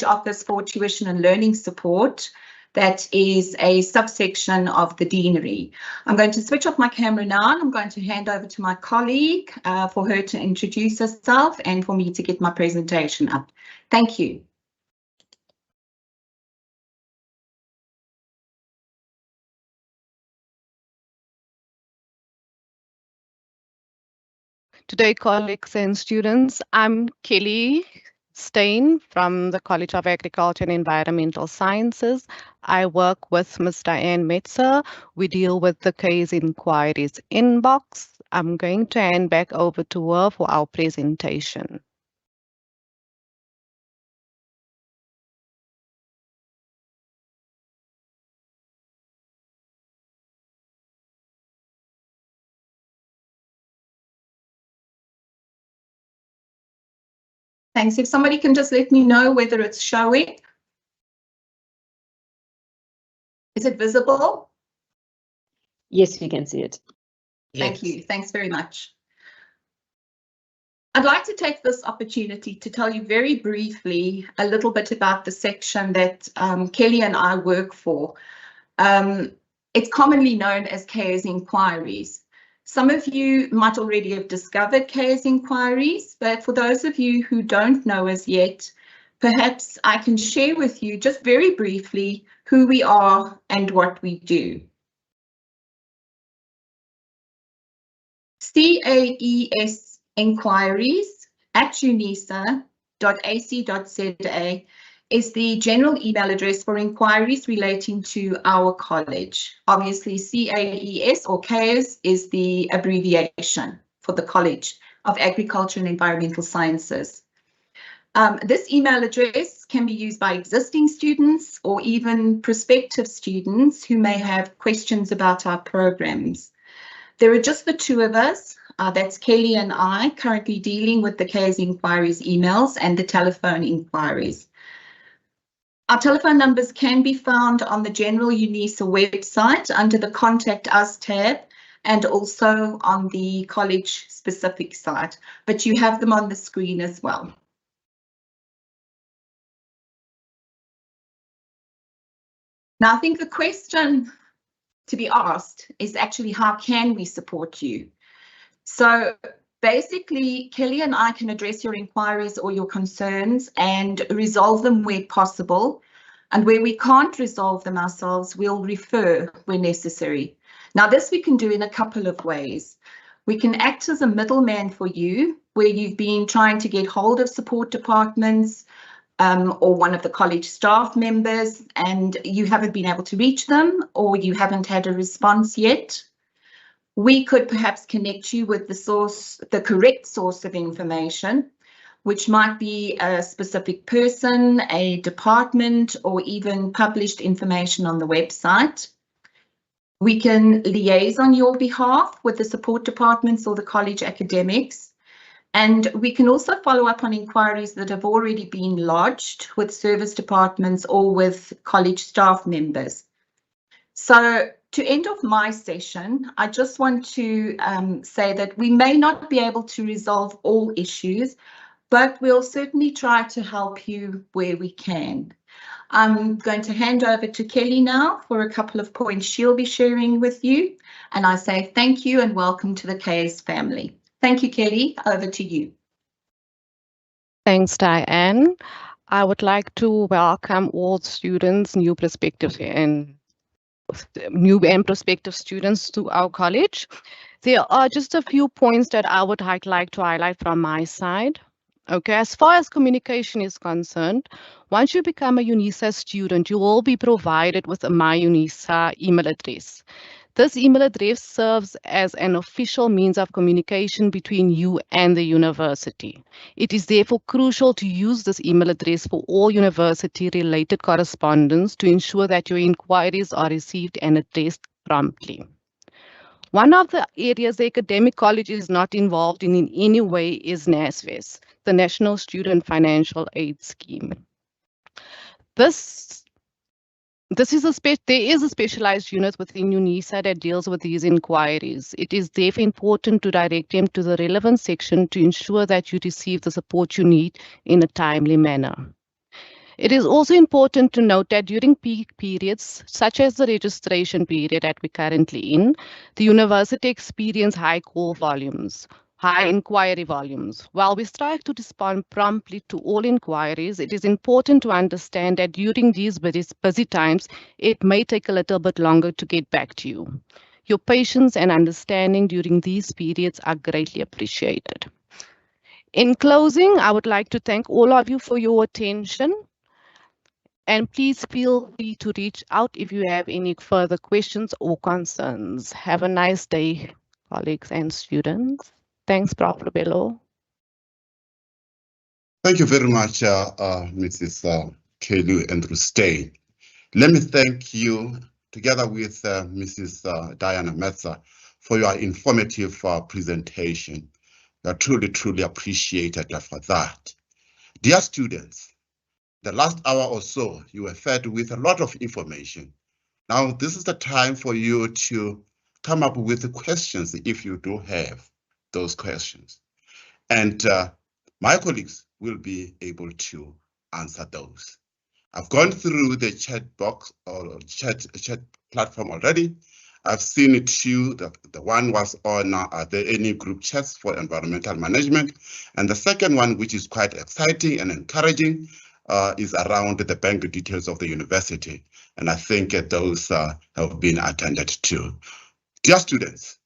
[SPEAKER 10] Office for Tuition and Learning Support. That is a subsection of the Deanery. I'm going to switch off my camera now, and I'm going to hand over to my colleague for her to introduce herself and for me to get my presentation up. Thank you.
[SPEAKER 11] Today, colleagues and students, I'm Kelly Steyn from the College of Agriculture and Environmental Sciences. I work with Ms. Diane Metzer. We deal with the case inquiries inbox, I'm going to hand back over to her for our presentation.
[SPEAKER 10] Thanks. If somebody can just let me know whether it's showing. Is it visible?
[SPEAKER 1] Yes, we can see it.
[SPEAKER 10] Thank you. Thanks very much. I'd like to take this opportunity to tell you very briefly a little bit about the section that Kelly and I work for. It's commonly known as CARES Inquiries. Some of you might already have discovered CARES Inquiries, but for those of you who don't know as yet, perhaps I can share with you just very briefly who we are and what we do. CAES Inquiries at unisa.ac.za is the general email address for inquiries relating to our college. Obviously, CAES or CARES is the abbreviation for the College of Agriculture and Environmental Sciences. This email address can be used by existing students or even prospective students who may have questions about our programs. There are just the two of us, that's Kelly and I, currently dealing with the CARES Inquiries emails and the telephone inquiries. Our telephone numbers can be found on the general UNISA website under the Contact Us tab and also on the college specific site, but you have them on the screen as well. Now, I think the question to be asked is actually, how can we support you? So basically, Kelly and I can address your inquiries or your concerns and resolve them where possible. And where we can't resolve them ourselves, we'll refer where necessary. Now, this we can do in a couple of ways. We can act as a middleman for you, where you've been trying to get hold of support departments or one of the college staff members and you haven't been able to reach them or you haven't had a response yet. We could perhaps connect you with the correct source of information, which might be a specific person, a department, or even published information on the website. We can liaise on your behalf with the support departments or the college academics. And we can also follow up on inquiries that have already been lodged with service departments or with college staff members. So to end off my session, I just want to say that we may not be able to resolve all issues, but we'll certainly try to help you where we can. I'm going to hand over to Kelly now for a couple of points she'll be sharing with you. And I say thank you and welcome to the CARES family. Thank you, Kelly. Over to you.
[SPEAKER 11] Thanks, Diane. I would like to welcome all students, new prospective students to our college. There are just a few points that I would like to highlight from my side. Okay, as far as communication is concerned, once you become a UNISA student, you will be provided with a My UNISA email address. This email address serves as an official means of communication between you and the university. It is therefore crucial to use this email address for all university-related correspondence to ensure that your inquiries are received and addressed promptly. One of the areas the academic college is not involved in any way is NSFAS, the National Student Financial Aid Scheme. There is a specialized unit within UNISA that deals with these inquiries. It is therefore important to direct them to the relevant section to ensure that you receive the support you need in a timely manner. It is also important to note that during peak periods, such as the registration period that we're currently in, the university experiences high call volumes, high inquiry volumes. While we strive to respond promptly to all inquiries, it is important to understand that during these busy times, it may take a little bit longer to get back to you. Your patience and understanding during these periods are greatly appreciated. In closing, I would like to thank all of you for your attention. And please feel free to reach out if you have any further questions or concerns. Have a nice day. colleagues and students. Thanks, Prof. Lubelo.
[SPEAKER 7] Thank you very much, Mrs. Kelu Andrew-Steyn. Let me thank you, together with Mrs. Diana Metza, for your informative presentation. We are truly, truly appreciated for that. Dear students, the last hour or so, you were fed with a lot of information. Now, this is the time for you to come up with the questions if you do have those questions. And my colleagues will be able to answer those. I've gone through the chat box or chat platform already. I've seen it too. The one was on are there any group chats for environmental management? And the second one, which is quite exciting and encouraging, is around the bank details of the university. And I think those have been attended to. Dear students,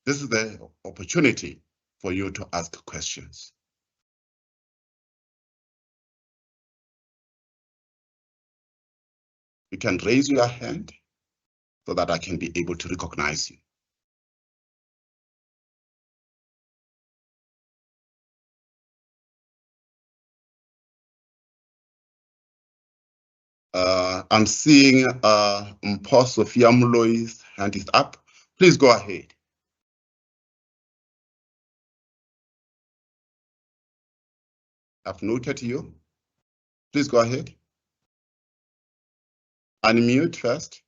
[SPEAKER 7] this is the opportunity for you to ask questions. You can raise your hand so that I can be able to recognize you. I'm seeing Mpho Sophia Muloi's hand is up. Please go ahead. I've noted you. Please go ahead. Unmute first.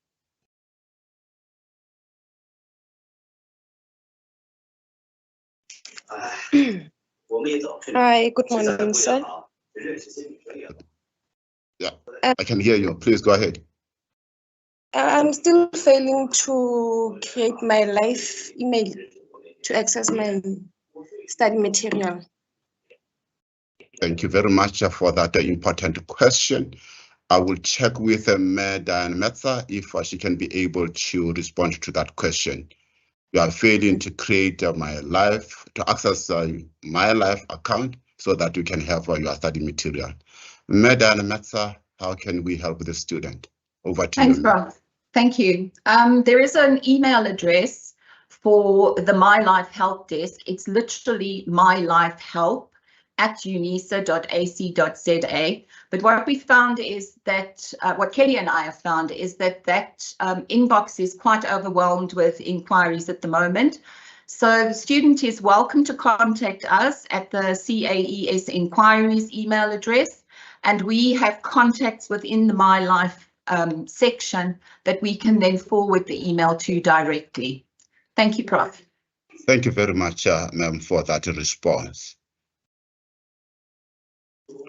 [SPEAKER 12] Hi, good morning, sir.
[SPEAKER 7] Yeah, I can hear you. Please go ahead.
[SPEAKER 12] I'm still failing to create my live email to access my study material.
[SPEAKER 7] Thank you very much for that important question. I will check with Diana Metza if she can be able to respond to that question. You are failing to create to access my live account so that you can have your study material. Diana Metza, how can we help the student? Over to you.
[SPEAKER 10] Thanks, Prof. Thank you. There is an email address for the My Life Help Desk. It's literally mylifehelp@unisa.ac.za. But what we found is that, what Kelly and I have found is that inbox is quite overwhelmed with inquiries at the moment. So the student is welcome to contact us at the CAES inquiries email address. And we have contacts within the My Life section that we can then forward the email to directly. Thank you, Prof.
[SPEAKER 7] Thank you very much, ma'am, for that response.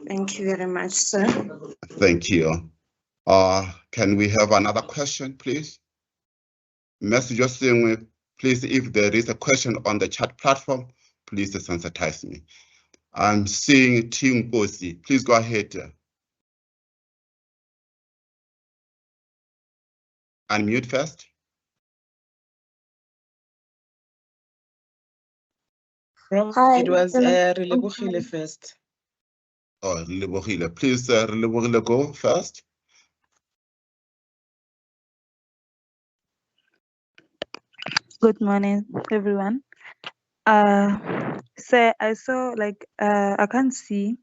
[SPEAKER 12] Thank you very much, sir.
[SPEAKER 7] Thank you. Can we have another question, please? Message, please, if there is a question on the chat platform, please sensitize me. I'm seeing Tim Bosi. Please go ahead. Unmute first.
[SPEAKER 12] Hi,
[SPEAKER 13] it was Relebohile first.
[SPEAKER 7] Oh, Relebohile. Please, Relebohile, go first.
[SPEAKER 14] Good morning, everyone. So I saw I can't see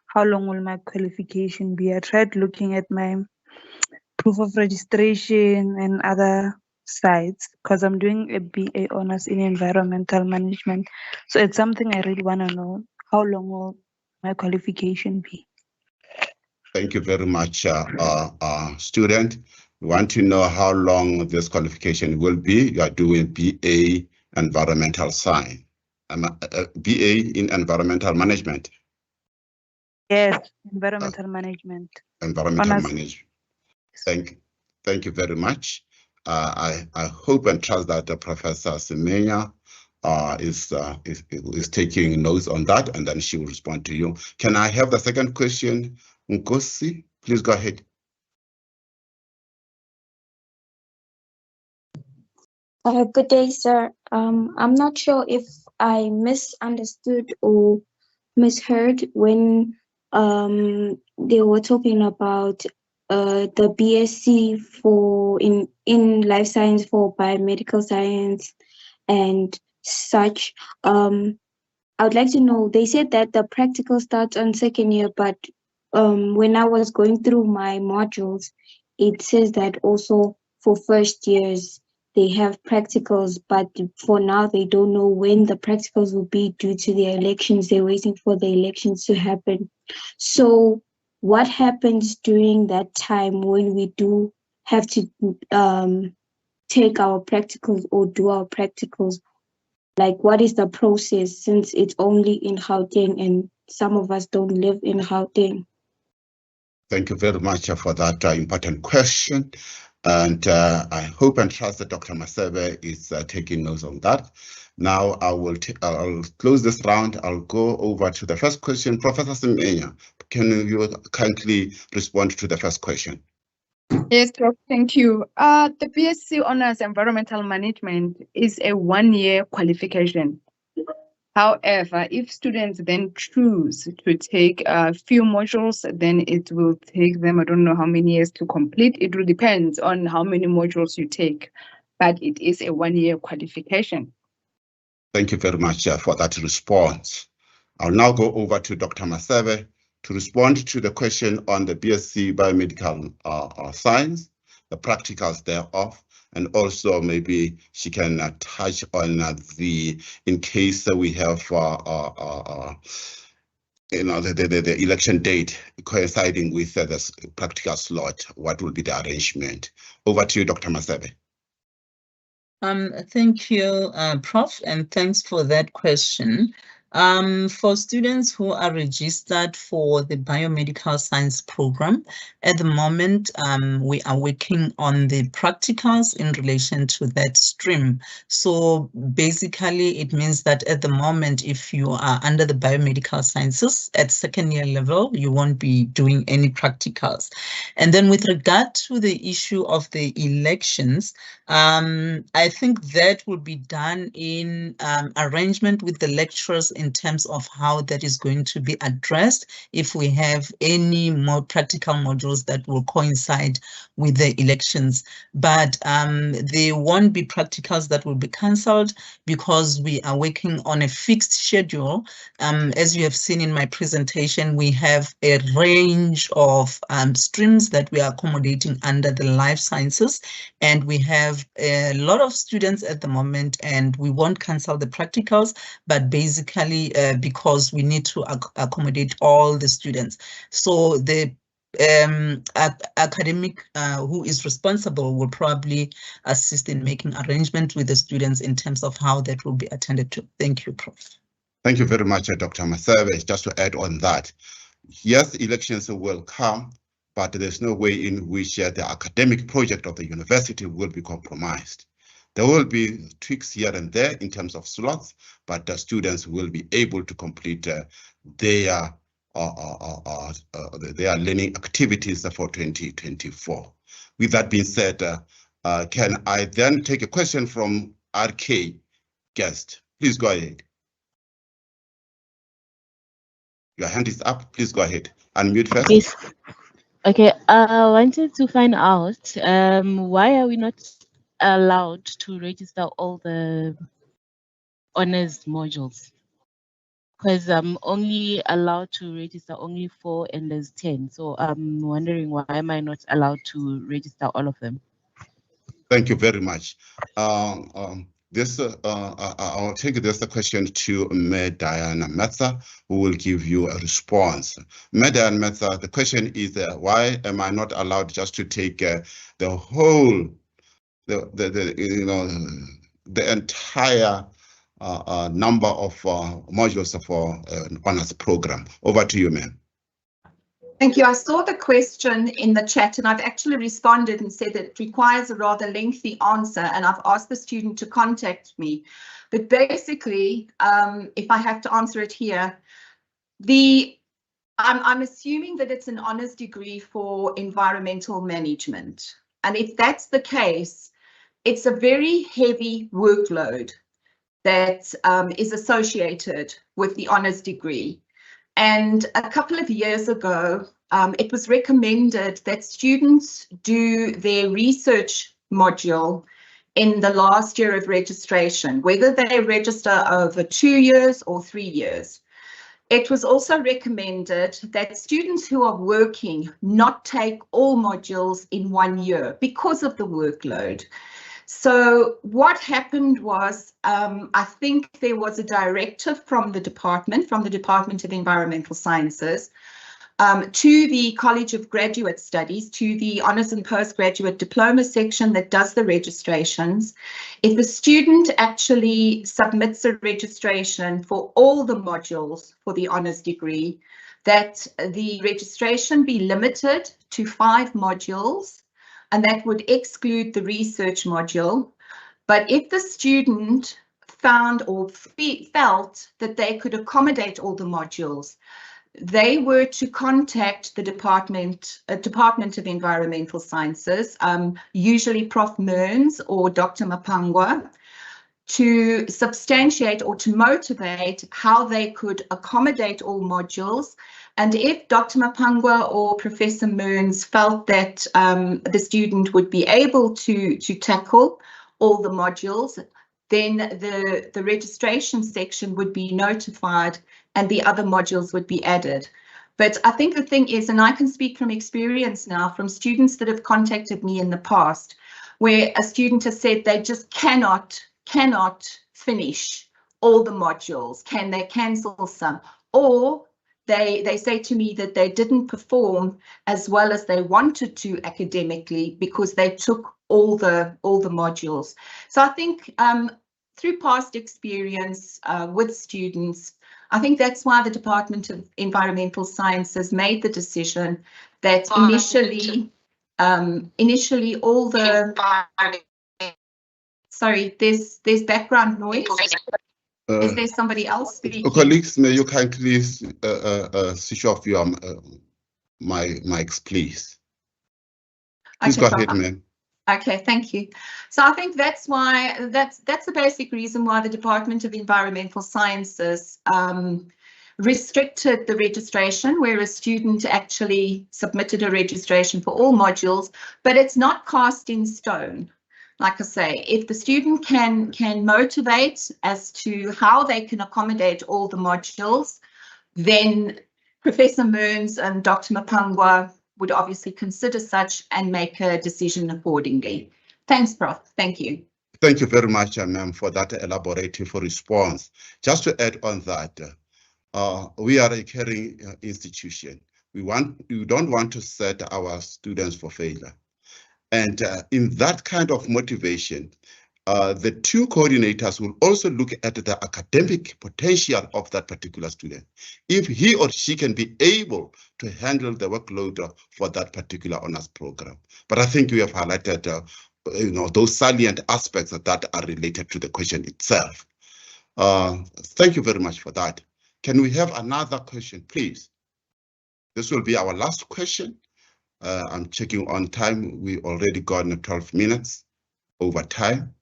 [SPEAKER 14] how long will my qualification be. I tried looking at my proof of registration and other sites because I'm doing a BA honors in environmental management. So it's something I really want to know. How long will my qualification be?
[SPEAKER 7] Thank you very much, student. We want to know how long this qualification will be. You are doing BA environmental science, BA in environmental management.
[SPEAKER 14] Yes, environmental management.
[SPEAKER 7] Environmental
[SPEAKER 14] honors.
[SPEAKER 7] management. Thank you very much. I hope and trust that Professor Semenya is taking notes on that, and then she will respond to you. Can I have the second question, Nkosi? Please go ahead.
[SPEAKER 15] Good day, sir. I'm not sure if I misunderstood or misheard when they were talking about the BSc in life science for biomedical science and such. I would like to know, they said that the practical starts on second year, but when I was going through my modules, it says that also for first years, they have practicals, but for now, they don't know when the practicals will be due to the elections. They're waiting for the elections to happen. So what happens during that time when we do have to take our practicals or do our practicals? Like, what is the process, since it's only in Gauteng and some of us don't live in Gauteng?
[SPEAKER 7] Thank you very much for that important question. And I hope and trust that Dr. Masebe is taking notes on that. Now I'll close this round. I'll go over to the first question. Professor Semenya, can you kindly respond to the first question?
[SPEAKER 6] Yes, Prof, thank you. The BSc Honours Environmental Management is a one-year qualification. However, if students then choose to take a few modules, then it will take them, I don't know how many years to complete. It will depend on how many modules you take, but it is a one-year qualification.
[SPEAKER 7] Thank you very much for that response. I'll now go over to Dr. Masebe to respond to the question on the BSc Biomedical Science, the practicals thereof, and also maybe she can touch on in case we have the election date coinciding with the practical slot, what will be the arrangement? Over to you, Dr. Masebe.
[SPEAKER 8] Thank you, Prof, and thanks for that question. For students who are registered for the biomedical science program, at the moment, we are working on the practicals in relation to that stream. So basically, it means that at the moment, if you are under the biomedical sciences at second year level, you won't be doing any practicals. And then with regard to the issue of the elections, I think that will be done in arrangement with the lecturers in terms of how that is going to be addressed if we have any more practical modules that will coincide with the elections. But there won't be practicals that will be cancelled because we are working on a fixed schedule. As you have seen in my presentation, we have a range of streams that we are accommodating under the life sciences, and we have a lot of students at the moment, and we won't cancel the practicals, but basically because we need to accommodate all the students. So the academic who is responsible will probably assist in making arrangements with the students in terms of how that will be attended to. Thank you, Prof.
[SPEAKER 7] Thank you very much, Dr. Masebe. Just to add on that, yes, elections will come, but there's no way in which the academic project of the university will be compromised. There will be tweaks here and there in terms of slots, but the students will be able to complete their learning activities for 2024. With that being said, can I then take a question from RK guest? Please go ahead. Your hand is up. Please go ahead. Unmute first.
[SPEAKER 16] Yes. Okay. I wanted to find out why are we not allowed to register all the honors modules? Because I'm only allowed to register only 4 and there's 10. So I'm wondering, why am I not allowed to register all of them?
[SPEAKER 7] Thank you very much. I'll take this question to Ms. Diana Metza, who will give you a response. Ms. Diana Metza, the question is, why am I not allowed just to take the whole, the entire number of modules for an honors program? Over to you, ma'am.
[SPEAKER 10] Thank you. I saw the question in the chat and I've actually responded and said that it requires a rather lengthy answer, and I've asked the student to contact me. But basically, if I have to answer it here, I'm assuming that it's an honors degree for environmental management. And if that's the case, it's a very heavy workload that is associated with the honors degree. And a couple of years ago, it was recommended that students do their research module in the last year of registration, whether they register over 2 years or 3 years. It was also recommended that students who are working not take all modules in 1 year because of the workload. So what happened was, I think there was a directive from the Department of Environmental Sciences, to the College of Graduate Studies, to the Honours and Postgraduate Diploma section that does the registrations. If a student actually submits a registration for all the modules for the honours degree, that the registration be limited to 5 modules, and that would exclude the research module. But if the student found or felt that they could accommodate all the modules, they were to contact the Department of Environmental Sciences, usually Prof. Mearns or Dr. Mapangwa, to substantiate or to motivate how they could accommodate all modules. And if Dr. Mapangwa or Professor Mearns felt that the student would be able to tackle all the modules, then the registration section would be notified and the other modules would be added. But I think the thing is, and I can speak from experience now from students that have contacted me in the past, where a student has said they just cannot finish all the modules. Can they cancel some? Or they say to me that they didn't perform as well as they wanted to academically because they took all the modules. So I think through past experience with students, I think that's why the Department of Environmental Sciences made the decision that initially all the, sorry, there's background noise. Is there somebody else speaking?
[SPEAKER 7] Colleagues, may you kindly switch off your mics, please. Please go ahead, ma'am.
[SPEAKER 10] Okay, thank you. So I think that's why that's the basic reason why the Department of Environmental Sciences restricted the registration, where a student actually submitted a registration for all modules, but it's not cast in stone. Like I say, if the student can motivate as to how they can accommodate all the modules, then Professor Mearns and Dr. Mapangwa would obviously consider such and make a decision accordingly. Thanks, Prof. Thank you.
[SPEAKER 7] Thank you very much, ma'am, for that elaborative response. Just to add on that, we are a caring institution. We don't want to set our students for failure. And in that kind of motivation, the 2 coordinators will also look at the academic potential of that particular student. If he or she can be able to handle the workload for that particular honors program. But I think we have highlighted those salient aspects that are related to the question itself. Thank you very much for that. Can we have another question, please? This will be our last question. I'm checking on time. We already got 12 minutes over time.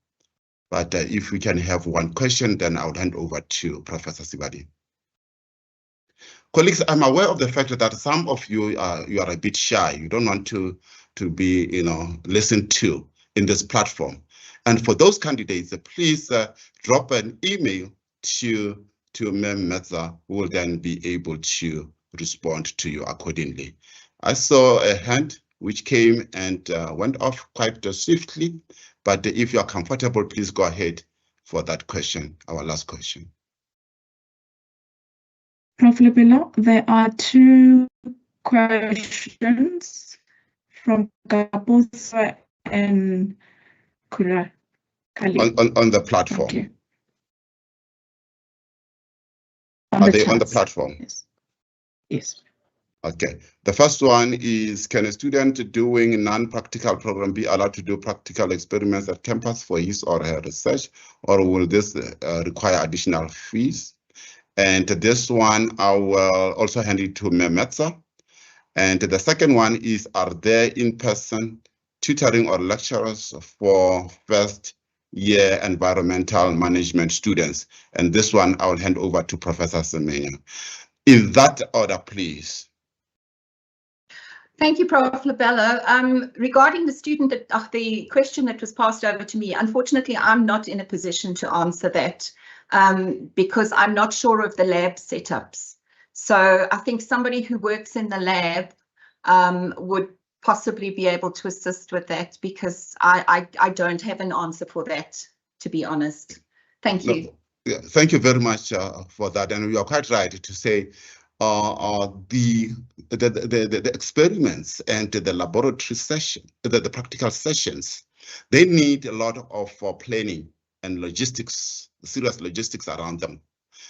[SPEAKER 7] But if we can have one question, then I'll hand over to Professor Sibadi. Colleagues, I'm aware of the fact that some of you you are a bit shy. You don't want to be listened to in this platform. And for those candidates, please drop an email to Mem Metza, who will then be able to respond to you accordingly. I saw a hand which came and went off quite swiftly. But if you are comfortable, please go ahead for that question, our last question.
[SPEAKER 14] Prof. Lebelo, there are 2 questions from Kapusa and Kula.
[SPEAKER 7] On the platform.
[SPEAKER 14] Okay.
[SPEAKER 7] Are they on the platform?
[SPEAKER 14] Yes. Yes.
[SPEAKER 7] Okay. The first one is, can a student doing non-practical program be allowed to do practical experiments at campus for his or her research, or will this require additional fees? And this one, I will also hand it to Memetza. And the second one is, are there in-person tutoring or lecturers for first-year environmental management students? And this one, I will hand over to Professor Semenya. In that order, please.
[SPEAKER 10] Thank you, Prof. Labella. Regarding the student that the question that was passed over to me, unfortunately, I'm not in a position to answer that because I'm not sure of the lab setups. So I think somebody who works in the lab would possibly be able to assist with that because I don't have an answer for that, to be honest. Thank you.
[SPEAKER 7] No, yeah, thank you very much for that. And you are quite right to say the experiments and the laboratory session, the practical sessions, they need a lot of planning and logistics, serious logistics around them.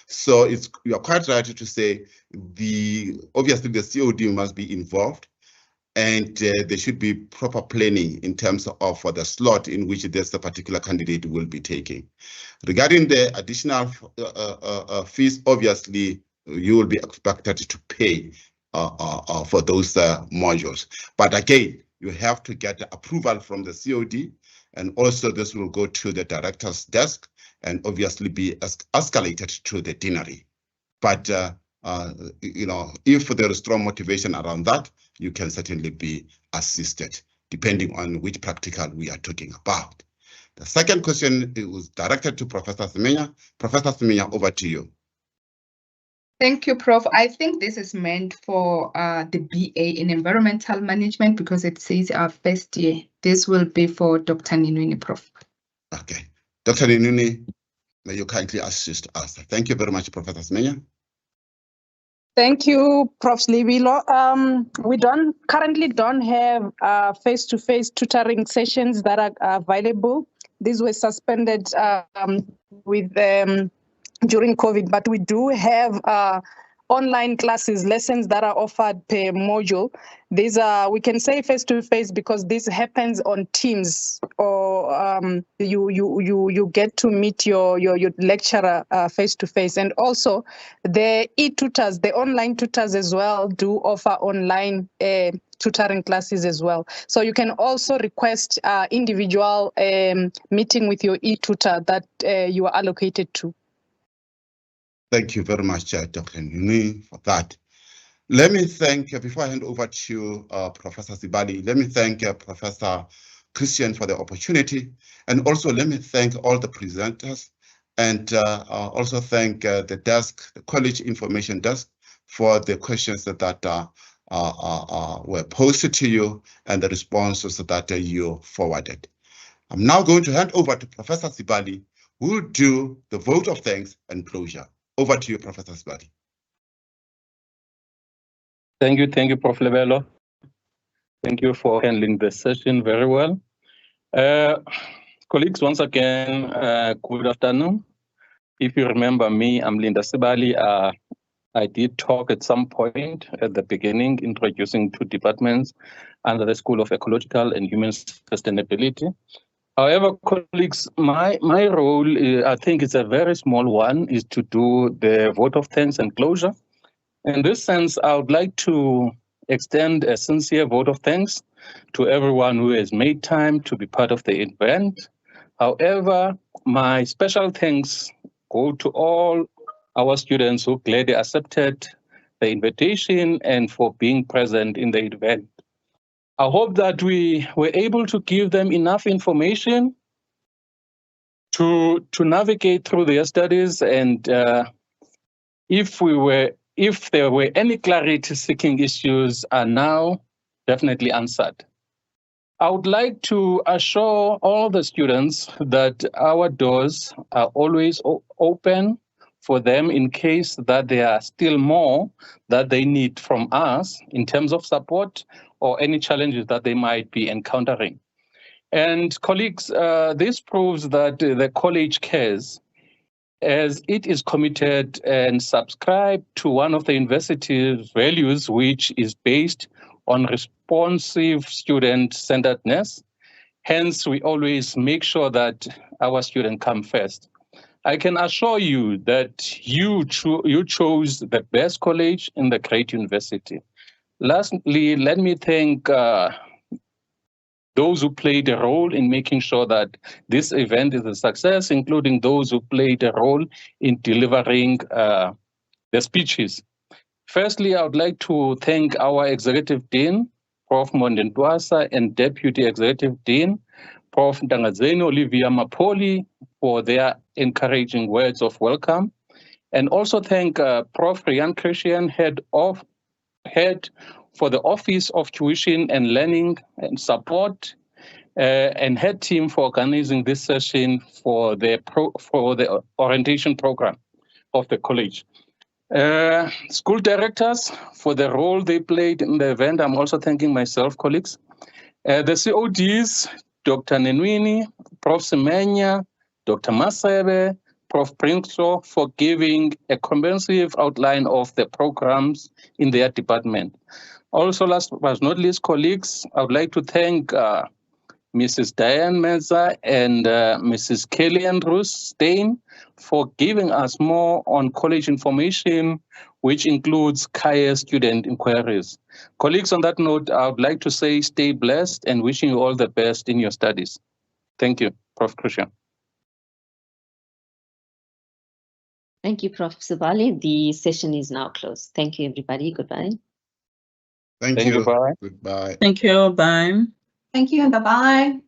[SPEAKER 7] So you are quite right to say obviously the COD must be involved, and there should be proper planning in terms of the slot in which this particular candidate will be taking. Regarding the additional fees, obviously you will be expected to pay for those modules. But again, you have to get approval from the COD, and also this will go to the director's desk and obviously be escalated to the deanery. But you know, if there is strong motivation around that, you can certainly be assisted, depending on which practical we are talking about. The second question was directed to Professor Semenya. Professor Semenya, over to you.
[SPEAKER 6] Thank you, Prof. I think this is meant for the BA in Environmental Management because it says our first year. This will be for Dr. Ninwini, Prof.
[SPEAKER 7] Okay. Dr. Ninwini, may you kindly assist us. Thank you very much, Professor Semenya.
[SPEAKER 17] Thank you, Prof. Libilo. We currently don't have face-to-face tutoring sessions that are available. These were suspended during COVID, but we do have online classes, lessons that are offered per module. These are, we can say face-to-face because this happens on Teams, or you get to meet your lecturer face-to-face. And also the e-tutors, the online tutors as well, do offer online tutoring classes as well. So you can also request individual meeting with your e-tutor that you are allocated to.
[SPEAKER 7] Thank you very much, Dr. Ninwini, for that. Let me thank, before I hand over to Professor Sibali, let me thank Professor Christian for the opportunity. And also let me thank all the presenters, and also thank the desk, the college information desk, for the questions that were posted to you and the responses that you forwarded. I'm now going to hand over to Professor Sibali, who will do the vote of thanks and closure. Over to you, Professor Sibali.
[SPEAKER 4] Thank you, Prof. Lebelo. Thank you for handling the session very well. Colleagues, once again, good afternoon. If you remember me, I'm Linda Sibali. I did talk at some point at the beginning, introducing two departments under the School of Ecological and Human Sustainability. However, colleagues, my role, I think it's a very small one, is to do the vote of thanks and closure. In this sense, I would like to extend a sincere vote of thanks to everyone who has made time to be part of the event. However, my special thanks go to all our students who gladly accepted the invitation and for being present in the event. I hope that we were able to give them enough information to navigate through their studies, and if there were any clarity-seeking issues, are now definitely answered. I would like to assure all the students that our doors are always open for them in case that there are still more that they need from us in terms of support or any challenges that they might be encountering. And colleagues, this proves that the college cares, as it is committed and subscribed to one of the university's values, which is based on responsive student-centeredness. Hence, we always make sure that our students come first. I can assure you that you chose the best college in the great university. Lastly, let me thank those who played a role in making sure that this event is a success, including those who played a role in delivering the speeches. Firstly, I would like to thank our Executive Dean, Prof. Mondentwasa, and Deputy Executive Dean, Prof. Ndangazeni Olivia Mapoli, for their encouraging words of welcome. And also thank Prof. Rian Christian, Head for the Office of Tuition and Learning and Support, and head team for organizing this session for the orientation program of the college. School directors for the role they played in the event. I'm also thanking myself, colleagues. The CODs, Dr. Nenwini, Prof. Semenya, Dr. Masebe, Prof. Prinkso, for giving a comprehensive outline of the programs in their department. Also, last but not least, colleagues, I would like to thank Mrs. Diane Meza and Mrs. Kelly Andrews Stein for giving us more on college information, which includes CAIA student inquiries. Colleagues, on that note, I would like to say stay blessed and wishing you all the best in your studies. Thank you, Prof. Christian.
[SPEAKER 1] Thank you, Prof. Sibali. The session is now closed. Thank you, everybody. Goodbye.
[SPEAKER 7] Thank you.
[SPEAKER 4] Goodbye.
[SPEAKER 7] Goodbye.
[SPEAKER 8] Thank you. Bye.
[SPEAKER 10] Thank you and bye-bye.